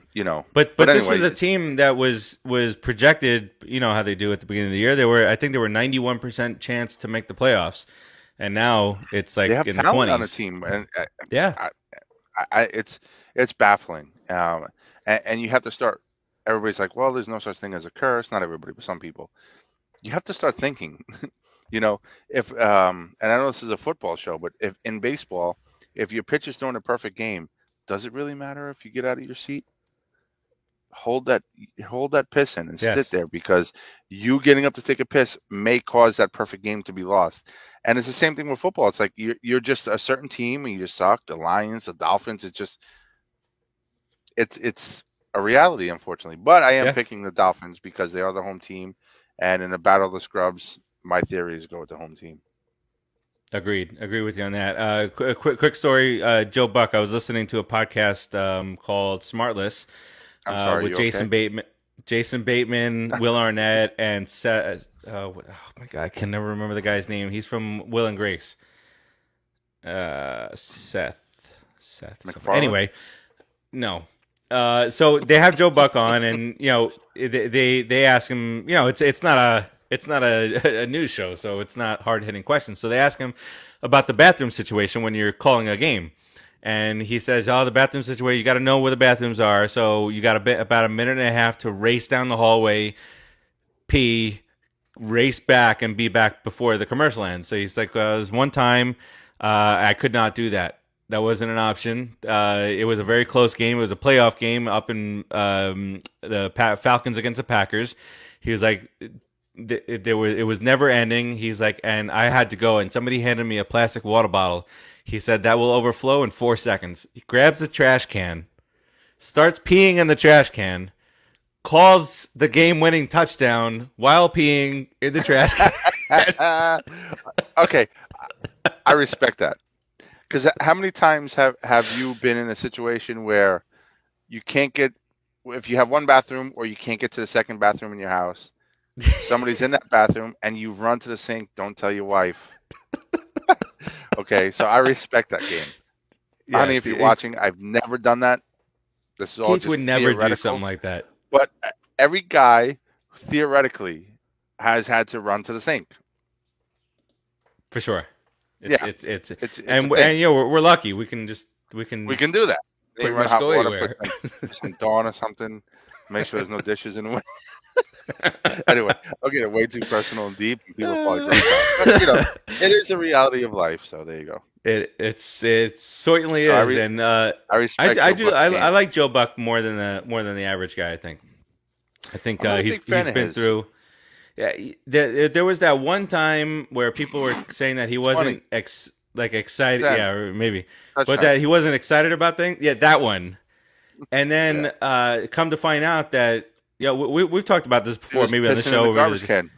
this was a team that was projected. You know how they do at the beginning of the year. I think they were 91% chance to make the playoffs, and now it's like they have in the talent 20s on the team, and yeah, it's baffling. And you have to start. Everybody's like, well, there's no such thing as a curse. Not everybody, but some people. You have to start thinking. If and I know this is a football show, but if in baseball, if your pitch is throwing a perfect game, does it really matter if you get out of your seat? Hold that piss in and sit there, because you getting up to take a piss may cause that perfect game to be lost. And it's the same thing with football. It's like you're just a certain team and you just suck. The Lions, the Dolphins. It's a reality, unfortunately. But I am picking the Dolphins because they are the home team, and in a battle of the scrubs, my theory is go with the home team. Agreed. Agree with you on that. Quick story. Joe Buck. I was listening to a podcast called Smartless with Jason Bateman, Will Arnett, and Seth. Oh my God, I can never remember the guy's name. He's from Will and Grace. Seth. Anyway, no. So they have Joe Buck on, and they ask him. It's not a news show, so it's not hard-hitting questions. So they ask him about the bathroom situation when you're calling a game. And he says, the bathroom situation, you got to know where the bathrooms are. So you got about a minute and a half to race down the hallway, pee, race back, and be back before the commercial ends. So he's like, there's one time I could not do that. That wasn't an option. It was a very close game. It was a playoff game up in the Falcons against the Packers. He was like... It was never ending. He's like, and I had to go, and somebody handed me a plastic water bottle. He said that will overflow in 4 seconds. He grabs the trash can, starts peeing in the trash can, calls the game-winning touchdown while peeing in the trash can. Okay, I respect that. Because how many times have you been in a situation where you can't get, if you have one bathroom or you can't get to the second bathroom in your house, somebody's in that bathroom and you run to the sink, don't tell your wife. Okay, so I respect that game. Yes, honey, if you're watching, I've never done that. This is all just would never do something like that. But every guy, theoretically, has had to run to the sink. For sure. It's we're lucky. We can do that. Pretty much go anywhere. Put some Dawn or something. Make sure there's no dishes in the way. Anyway, I'll get it way too personal and deep, and people probably gross out. But it is a reality of life. So there you go. It certainly So is, and I respect I Joe do Buck's I game. like Joe Buck more than the average guy. I think I'm not a he's big fan of been his. through. Yeah, there was that one time where people were saying that he 20 wasn't excited. 10 Yeah, or maybe, but touchdown. that he wasn't excited about things. Yeah, that one. And Yeah, then come to find out that we've talked about this he before, was maybe on the pissing in show the or maybe garbage can.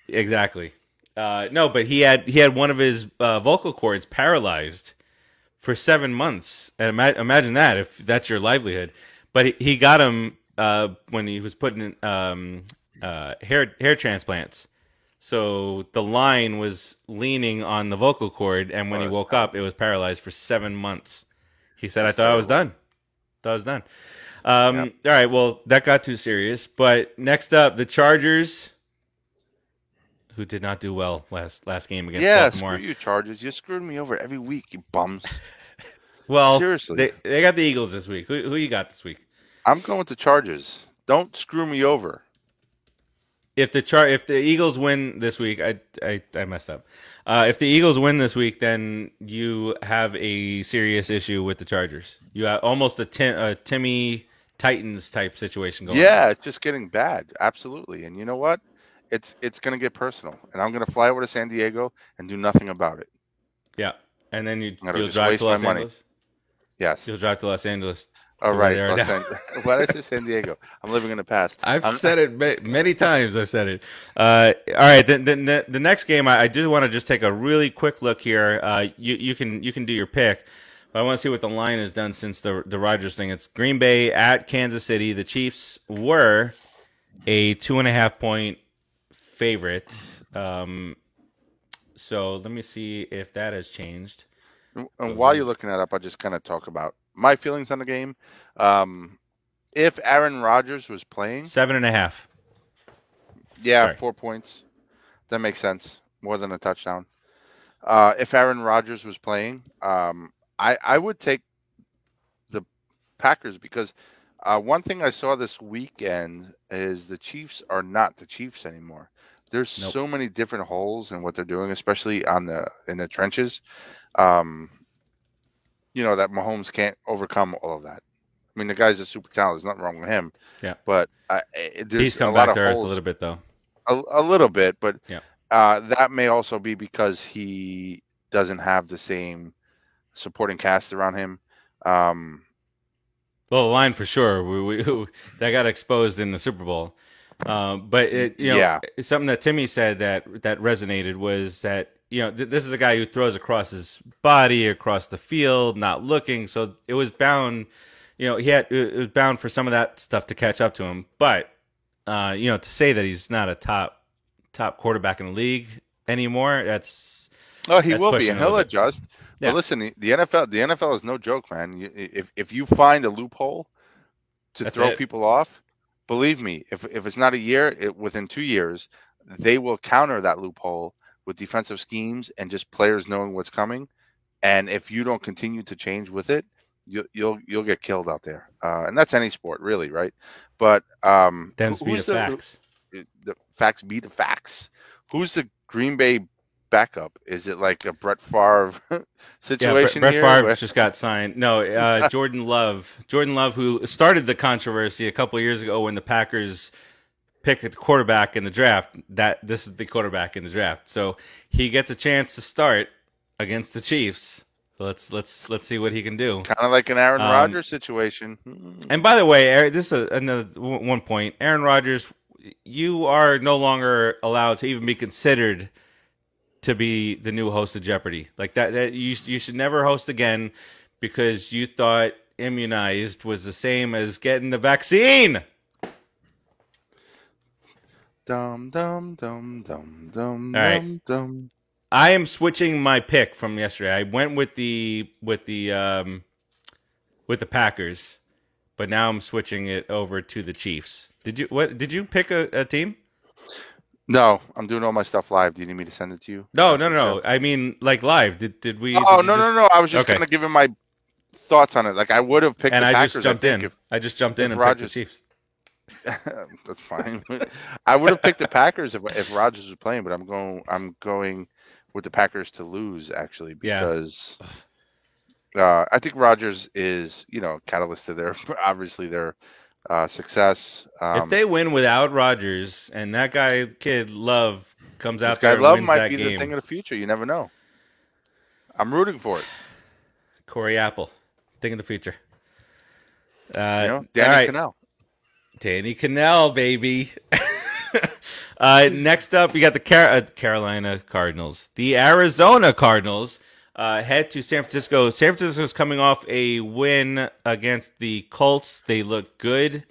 exactly. No, but he had one of his vocal cords paralyzed for 7 months. And imagine that if that's your livelihood. But he got him when he was putting in hair transplants. So the line was leaning on the vocal cord, and when Oh, he that's woke up, terrible. it was paralyzed for 7 months. He said, "I That's thought I was terrible. done. Thought I was done." Yeah. All right, well, that got too serious. But next up, the Chargers, who did not do well last game against Yeah, screw Baltimore. you, Chargers. You screwed me over every week, you bums. Well, Seriously. they got the Eagles this week. Who you got this week? I'm going to Chargers. Don't screw me over. If the Eagles win this week, I messed up. If the Eagles win this week, then you have a serious issue with the Chargers. You have almost a Timmy Titans type situation going on. Yeah, it's just getting bad. Absolutely. And you know what? It's going to get personal. And I'm going to fly over to San Diego and do nothing about it. Yeah, and then I'm going to you'll just drive waste to my Los money. Angeles. Yes. You'll drive to Los Angeles. All to where right. they are now. Why did I say San Diego? I'm living in the past. I've said it many times. I've said it. All right. The next game, I do want to just take a really quick look here. You can do your pick, but I want to see what the line has done since the Rodgers thing. It's Green Bay at Kansas City. The Chiefs were a 2.5-point favorite. So let me see if that has changed. And while you're looking that up, I'll just kind of talk about my feelings on the game. If Aaron Rodgers was playing, 7.5. yeah, Sorry. 4 points. That makes sense. More than a touchdown. If Aaron Rodgers was playing, I would take the Packers because one thing I saw this weekend is the Chiefs are not the Chiefs anymore. There's Nope. so many different holes in what they're doing, especially in the trenches. That Mahomes can't overcome all of that. I mean, the guy's a super talent. There's nothing wrong with him. Yeah. But there's He's come a lot back of to earth a holes, little bit, though. a little bit, but Yeah. that may also be because he doesn't have the same supporting cast around him. Well, the line for sure. That got exposed in the Super Bowl. But Yeah. something that Timmy said that resonated was that this is a guy who throws across his body, across the field, not looking. So it was bound. It was bound for some of that stuff to catch up to him. But to say that he's not a top quarterback in the league anymore, that's He will be, pushing and a little he'll bit. adjust. Yeah. But listen, the NFL is no joke, man. If you find a loophole to That's throw it. people off, believe me, if it's not a year, within 2 years, they will counter that loophole with defensive schemes and just players knowing what's coming. And if you don't continue to change with it, you'll get killed out there. And that's any sport, really, right? But Them speed who's of facts. the facts be the facts? Who's the Green Bay backup? Is it like a Brett Favre situation Brett here? Favre just got signed. No, Jordan Love. Jordan Love, who started the controversy a couple of years ago when the Packers picked a quarterback in the draft. This is the quarterback in the draft, so he gets a chance to start against the Chiefs. So let's see what he can do. Kind of like an Aaron Rodgers situation. And by the way, Aaron, this is another one point. Aaron Rodgers, you are no longer allowed to even be considered to be the new host of Jeopardy. Like that you should never host again because you thought immunized was the same as getting the vaccine. Dum dum dum dum dum All right. dum dum. I am switching my pick from yesterday. I went with the Packers, but now I'm switching it over to the Chiefs. Did you pick a team? No, I'm doing all my stuff live. Do you need me to send it to you? No. I mean, like live. Did we? Oh, did you no. I was just Okay. gonna give him my thoughts on it. Like I would have picked And the I Packers. just jumped in. I just jumped in and picked the Rodgers- Chiefs. That's fine. I would have picked the Packers if Rodgers was playing, but I'm going with the Packers to lose actually Yeah. because I think Rodgers is catalyst to their obviously their success. If they win without Rodgers and that guy kid Love comes This out guy there and Love wins might that be the thing game, of the future. You never know. I'm rooting for it. Corey Apple, think of the future. All Danny right, Cannell. Danny Cannell, baby. Next up, you got the Carolina Cardinals. The Arizona Cardinals head to San Francisco. San Francisco's coming off a win against the Colts. They look good.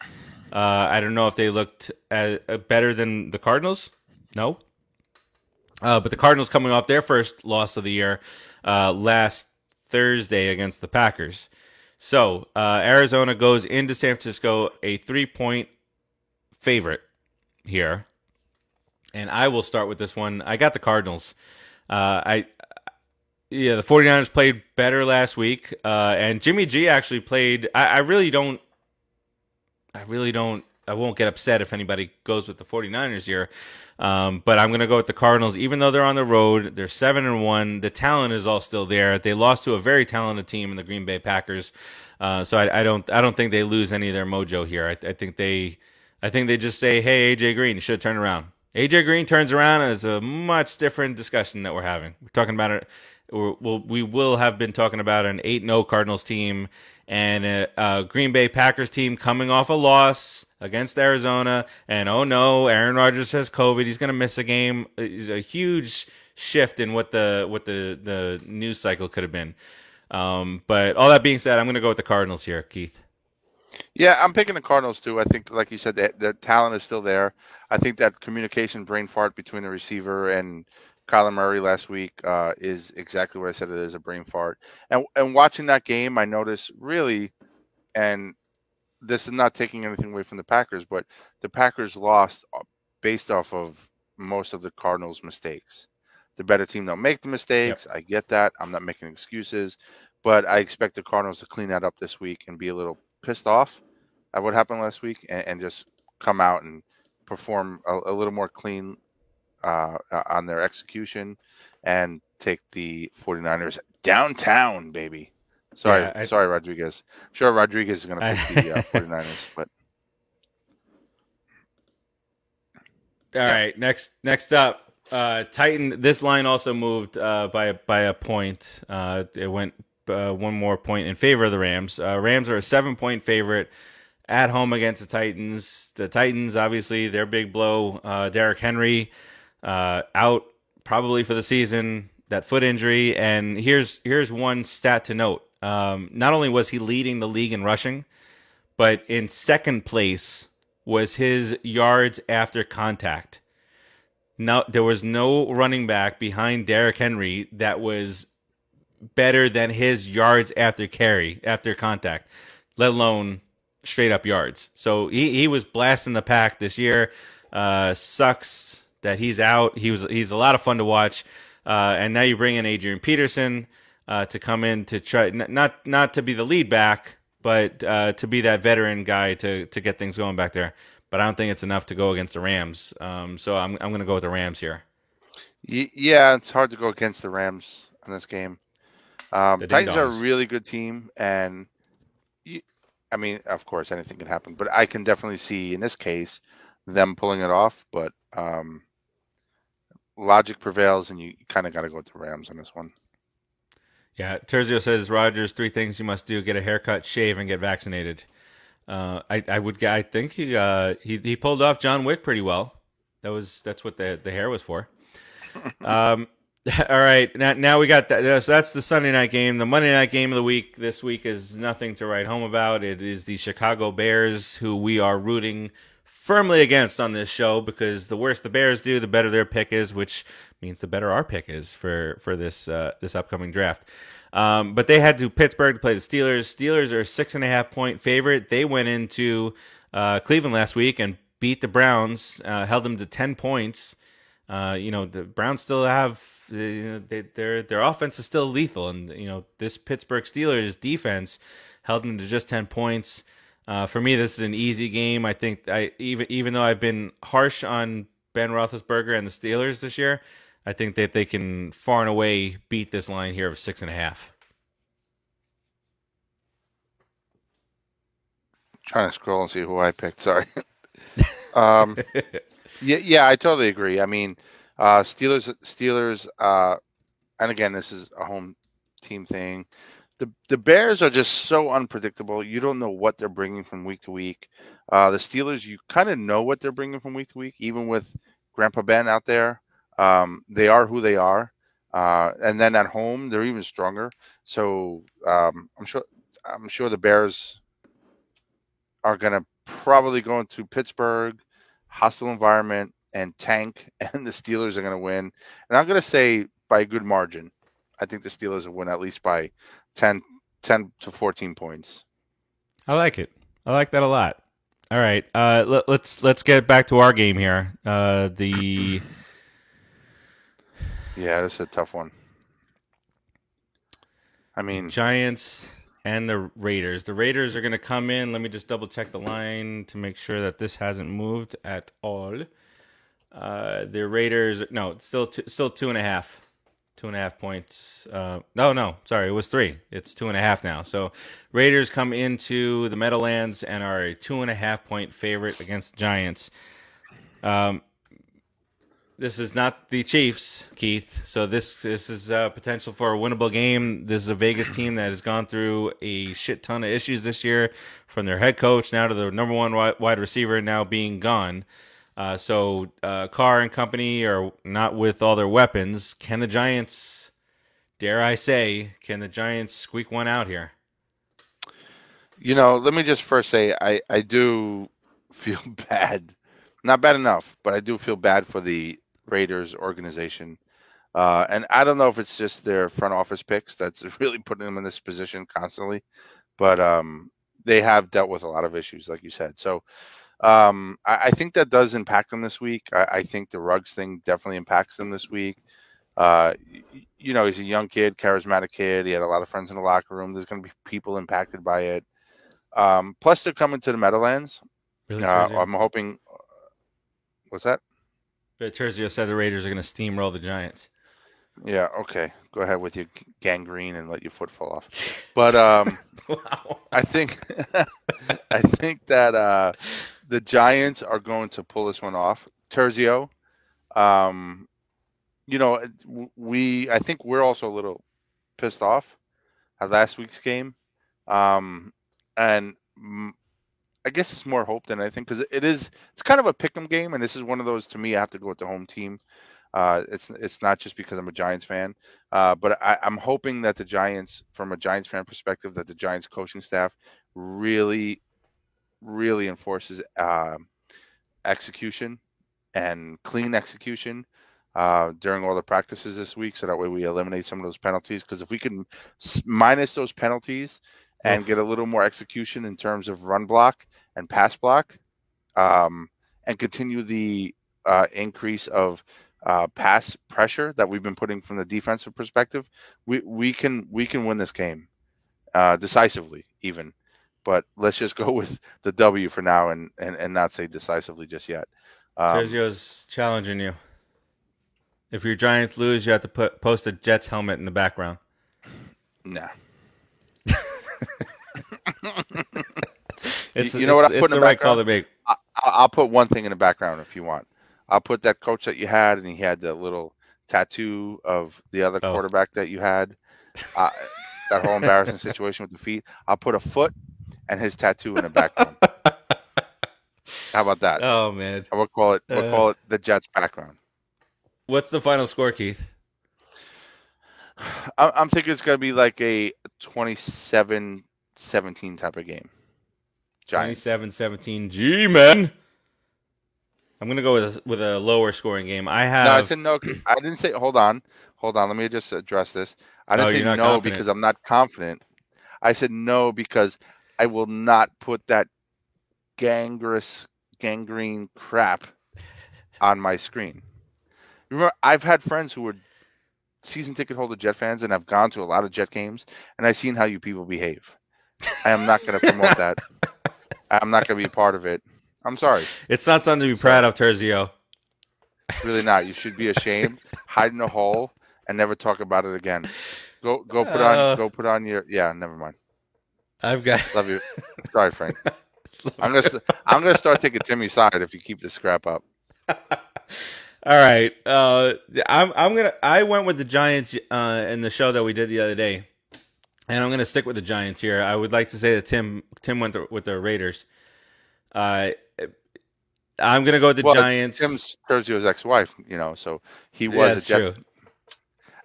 I don't know if they looked better than the Cardinals. No. But the Cardinals coming off their first loss of the year last Thursday against the Packers. So Arizona goes into San Francisco a 3-point favorite here. And I will start with this one. I got the Cardinals. The 49ers played better last week. And Jimmy G actually played. I won't get upset if anybody goes with the 49ers here. But I'm going to go with the Cardinals. Even though they're on the road, they're 7-1. The talent is all still there. They lost to a very talented team in the Green Bay Packers. So I don't think they lose any of their mojo here. I think they just say, hey, AJ Green, you should have turned around. AJ Green turns around, and it's a much different discussion that we're having. We're talking about it. We will have been talking about an 8-0 Cardinals team and a Green Bay Packers team coming off a loss against Arizona. And oh no, Aaron Rodgers has COVID. He's going to miss a game. It's a huge shift in what the news cycle could have been. But all that being said, I'm going to go with the Cardinals here, Keith. Yeah, I'm picking the Cardinals too. I think, like you said, the talent is still there. I think that communication brain fart between the receiver and Kyler Murray last week is exactly what I said. It is a brain fart. And watching that game, I noticed really, and this is not taking anything away from the Packers, but the Packers lost based off of most of the Cardinals' mistakes. The better team don't make the mistakes. Yep. I get that. I'm not making excuses, but I expect the Cardinals to clean that up this week and be a little pissed off at what happened last week and just come out and perform a little more clean on their execution and take the 49ers downtown, baby. Sorry, Rodriguez. I'm sure Rodriguez is going to pick the 49ers, but all right. Next up, Titan. This line also moved by a point. It went one more point in favor of the Rams. Rams are a 7-point favorite at home against the Titans. The Titans, obviously, their big blow. Derrick Henry out probably for the season. That foot injury. And here's one stat to note. Not only was he leading the league in rushing, but in second place was his yards after contact. No, there was no running back behind Derrick Henry that was better than his yards after contact, let alone straight up yards. So he was blasting the pack this year. Sucks that he's out. He's a lot of fun to watch. And now you bring in Adrian Peterson to come in to try not to be the lead back, but to be that veteran guy to get things going back there. But I don't think it's enough to go against the Rams. So I'm going to go with the Rams here. Yeah, it's hard to go against the Rams in this game. Titans are a really good team, and I mean, of course, anything can happen. But I can definitely see in this case them pulling it off. But logic prevails, and you kind of got to go with the Rams on this one. Yeah, Terzio says, Rodgers, 3 things you must do: get a haircut, shave, and get vaccinated. I think he pulled off John Wick pretty well. That's what the hair was for. All right, now we got that. So that's the Sunday night game. The Monday night game of the week this week is nothing to write home about. It is the Chicago Bears, who we are rooting firmly against on this show, because the worse the Bears do, the better their pick is, which means the better our pick is for this upcoming draft. But they had to Pittsburgh to play the Steelers. Steelers are a 6.5-point favorite. They went into Cleveland last week and beat the Browns, held them to 10 points. The Browns still have their offense is still lethal, and this Pittsburgh Steelers defense held them to just 10 points. For me, this is an easy game. I think even though I've been harsh on Ben Roethlisberger and the Steelers this year, I think that they can far and away beat this line here of 6.5. Trying to scroll and see who I picked. Sorry. um, yeah, I totally agree. I mean, Steelers, and again, this is a home team thing. The Bears are just so unpredictable. You don't know what they're bringing from week to week. The Steelers, you kind of know what they're bringing from week to week, even with Grandpa Ben out there. They are who they are, and then at home they're even stronger. So I'm sure the Bears are going to probably go into Pittsburgh, hostile environment, and tank, and the Steelers are going to win. And I'm going to say by a good margin. I think the Steelers will win at least by 10 to 14 points. I like it. I like that a lot. All right, let's get back to our game here. Yeah, this is a tough one. I mean, Giants and the Raiders. The Raiders are going to come in. Let me just double check the line to make sure that this hasn't moved at all. The Raiders, no, it's still 2.5. 2.5 points. No, sorry, it was 3. It's 2.5 now. So Raiders come into the Meadowlands and are a 2.5 point favorite against the Giants. This is not the Chiefs, Keith. So this is potential for a winnable game. This is a Vegas team that has gone through a shit ton of issues this year, from their head coach now to the number one wide receiver now being gone. So Carr and company are not with all their weapons. Can the Giants, dare I say, squeak one out here? Let me just first say I do feel bad. Not bad enough, but I do feel bad for the Raiders organization. And I don't know if it's just their front office picks that's really putting them in this position constantly, but they have dealt with a lot of issues, like you said. So I think that does impact them this week. I think the Ruggs thing definitely impacts them this week. He's a young kid, charismatic kid. He had a lot of friends in the locker room. There's going to be people impacted by it. Plus, they're coming to the Meadowlands. Really, I'm hoping. What's that? Terzio said the Raiders are going to steamroll the Giants. Yeah, okay. Go ahead with your gangrene and let your foot fall off. But Wow. I think that the Giants are going to pull this one off. Terzio, I think we're also a little pissed off at last week's game. And I guess it's more hope than anything, because it's kind of a pick'em game, and this is one of those, to me, I have to go with the home team. It's not just because I'm a Giants fan, but I'm hoping that the Giants, from a Giants fan perspective, that the Giants coaching staff really, really enforces execution and clean execution during all the practices this week, so that way we eliminate some of those penalties. Because if we can minus those penalties and get a little more execution in terms of run block and pass block, and continue the increase of pass pressure that we've been putting from the defensive perspective, we can win this game decisively even. But let's just go with the W for now and not say decisively just yet. Terzio's challenging you. If your Giants lose, you have to post a Jets helmet in the background. Nah. It's what I put in the right call background? to make. I'll put one thing in the background if you want. I'll put that coach that you had, and he had the little tattoo of the other quarterback that you had. That whole embarrassing situation with the feet. I'll put a foot and his tattoo in the background. How about that? Oh man, We'll call it the Jets background. What's the final score, Keith? I'm thinking it's going to be like a 27-17 type of game. 27-17. G-men. I'm going to go with a lower scoring game. No, I said no. I didn't say. Hold on. Let me just address this. I didn't say no confident because I'm not confident. I said no because I will not put that gangrene crap on my screen. Remember, I've had friends who were season ticket holder Jet fans, and I've gone to a lot of Jet games, and I've seen how you people behave. I am not going to promote that. I'm not going to be a part of it. I'm sorry. It's not something to be proud of, Terzio. Really not. You should be ashamed, hide in a hole, and never talk about it again. Uh, Go put on your. Yeah, never mind. I've got. Love you. Sorry, Frank. I'm gonna start taking Timmy's side if you keep this scrap up. All right. I went with the Giants in the show that we did the other day, and I'm gonna stick with the Giants here. I would like to say that Tim went with the Raiders. Uh, I'm gonna go with the Giants. Tim's Terzio's ex-wife, so he Yeah, was a that's Jet. true.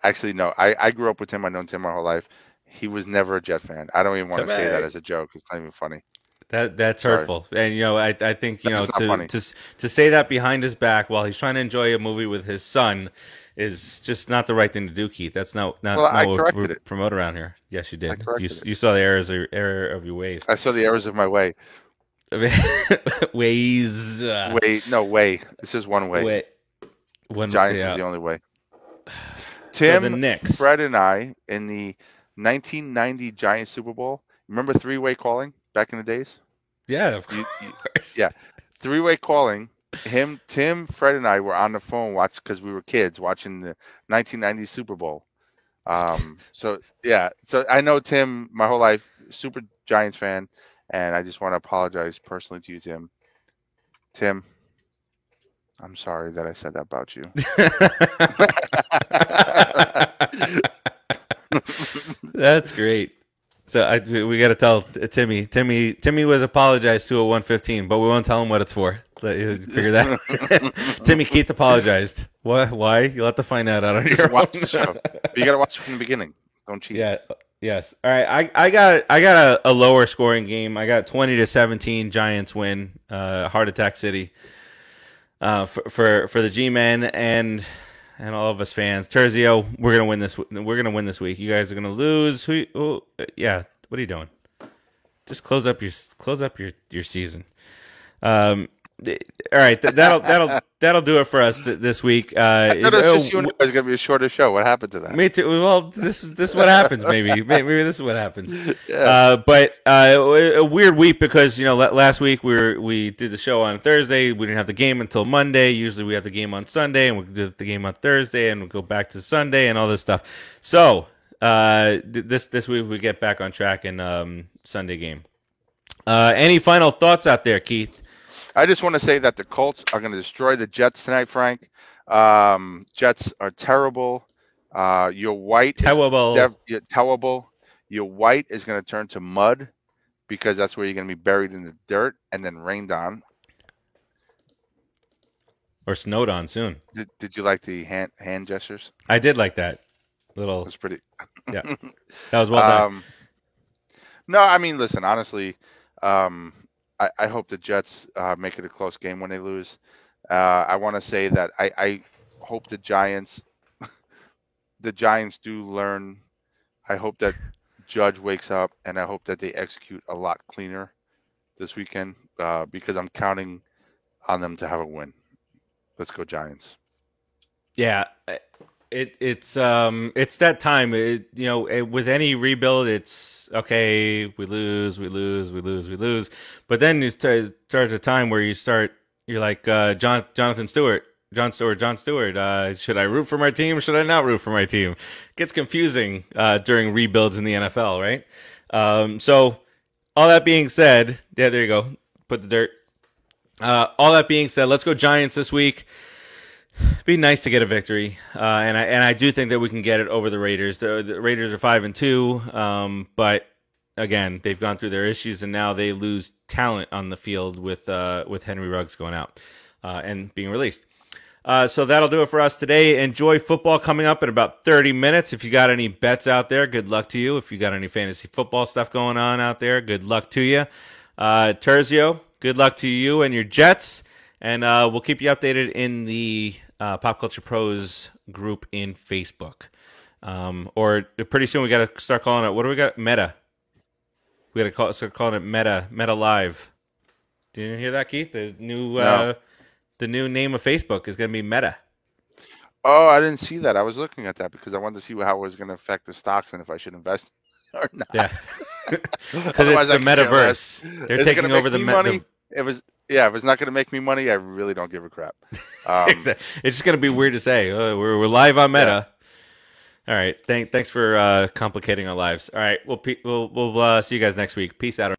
Actually, no. I grew up with Tim. I've known Tim my whole life. He was never a Jet fan. I don't even want to say that as a joke. It's not even funny. That's Sorry. hurtful, and I think That's not funny. to say that behind his back while he's trying to enjoy a movie with his son is just not the right thing to do, Keith. That's not Well, I what corrected we it. promote around here. Yes, you I did. corrected it. You saw the error of your ways. I saw the errors of my way. Ways. Way. This is one way. Giants is the only way. Tim, the Knicks. Fred, and I in the 1990 Giants Super Bowl. Remember three-way calling back in the days? Yeah, of course. Yeah, three-way calling. Tim, Fred, and I were on the phone because we were kids watching the 1990 Super Bowl. So I know Tim my whole life, super Giants fan, and I just want to apologize personally to you, Tim. Tim, I'm sorry that I said that about you. That's great. So we got to tell Timmy. Timmy was apologized to at 1:15, but we won't tell him what it's for. Figure that. Timmy Keith apologized. Why? You'll have to find that out on your own. Watch the show. You got to watch it from the beginning. Don't cheat. Yeah. Yes. All right. I got a lower scoring game. I got 20-17 Giants win. Heart Attack City. For the G-men and all of us fans. Terzio, we're gonna win this. We're gonna win this week. You guys are gonna lose. Yeah. What are you doing? Just close up your season. All right. That'll do it for us this week. I thought it was just you and it was gonna be a shorter show. What happened to that? Me too. Well, this is what happens. Maybe this is what happens. Yeah. But a weird week because last week we did the show on Thursday. We didn't have the game until Monday. Usually we have the game on Sunday, and we do the game on Thursday, and we go back to Sunday and all this stuff. So this week we get back on track in Sunday game. Any final thoughts out there, Keith? I just want to say that the Colts are going to destroy the Jets tonight, Frank. Jets are terrible. Your white terrible. Your white is going to turn to mud because that's where you're going to be buried in the dirt and then rained on. Or snowed on soon. Did you like the hand gestures? I did like that. Little. It was pretty. Yeah, that was well done. No, I mean, listen, honestly, I hope the Jets make it a close game when they lose. I want to say that I hope the Giants do learn. I hope that Judge wakes up, and I hope that they execute a lot cleaner this weekend because I'm counting on them to have a win. Let's go Giants. Yeah, it's that time. With any rebuild, it's okay. We lose. But then you start a time where you're like Jon Stewart. Should I root for my team or should I not root for my team? It gets confusing during rebuilds in the NFL, right? So all that being said, yeah, there you go. Put the dirt. All that being said, let's go Giants this week. Be nice to get a victory, and I do think that we can get it over the Raiders. The Raiders are 5-2, but again, they've gone through their issues, and now they lose talent on the field with Henry Ruggs going out and being released. So that'll do it for us today. Enjoy football coming up in about 30 minutes. If you got any bets out there, good luck to you. If you got any fantasy football stuff going on out there, good luck to you. Terzio, good luck to you and your Jets. And we'll keep you updated in the Pop Culture Pros group in Facebook. Or pretty soon we got to start calling it, what do we got? Meta. We got to start calling it Meta Live. Did you hear that, Keith? The new name of Facebook is going to be Meta. Oh, I didn't see that. I was looking at that because I wanted to see how it was going to affect the stocks and if I should invest or not. Yeah. Because it's the metaverse. They're taking over the if it's not going to make me money, I really don't give a crap. It's just going to be weird to say. We're live on Meta. All right. Thanks for complicating our lives. All right. We'll see you guys next week. Peace out.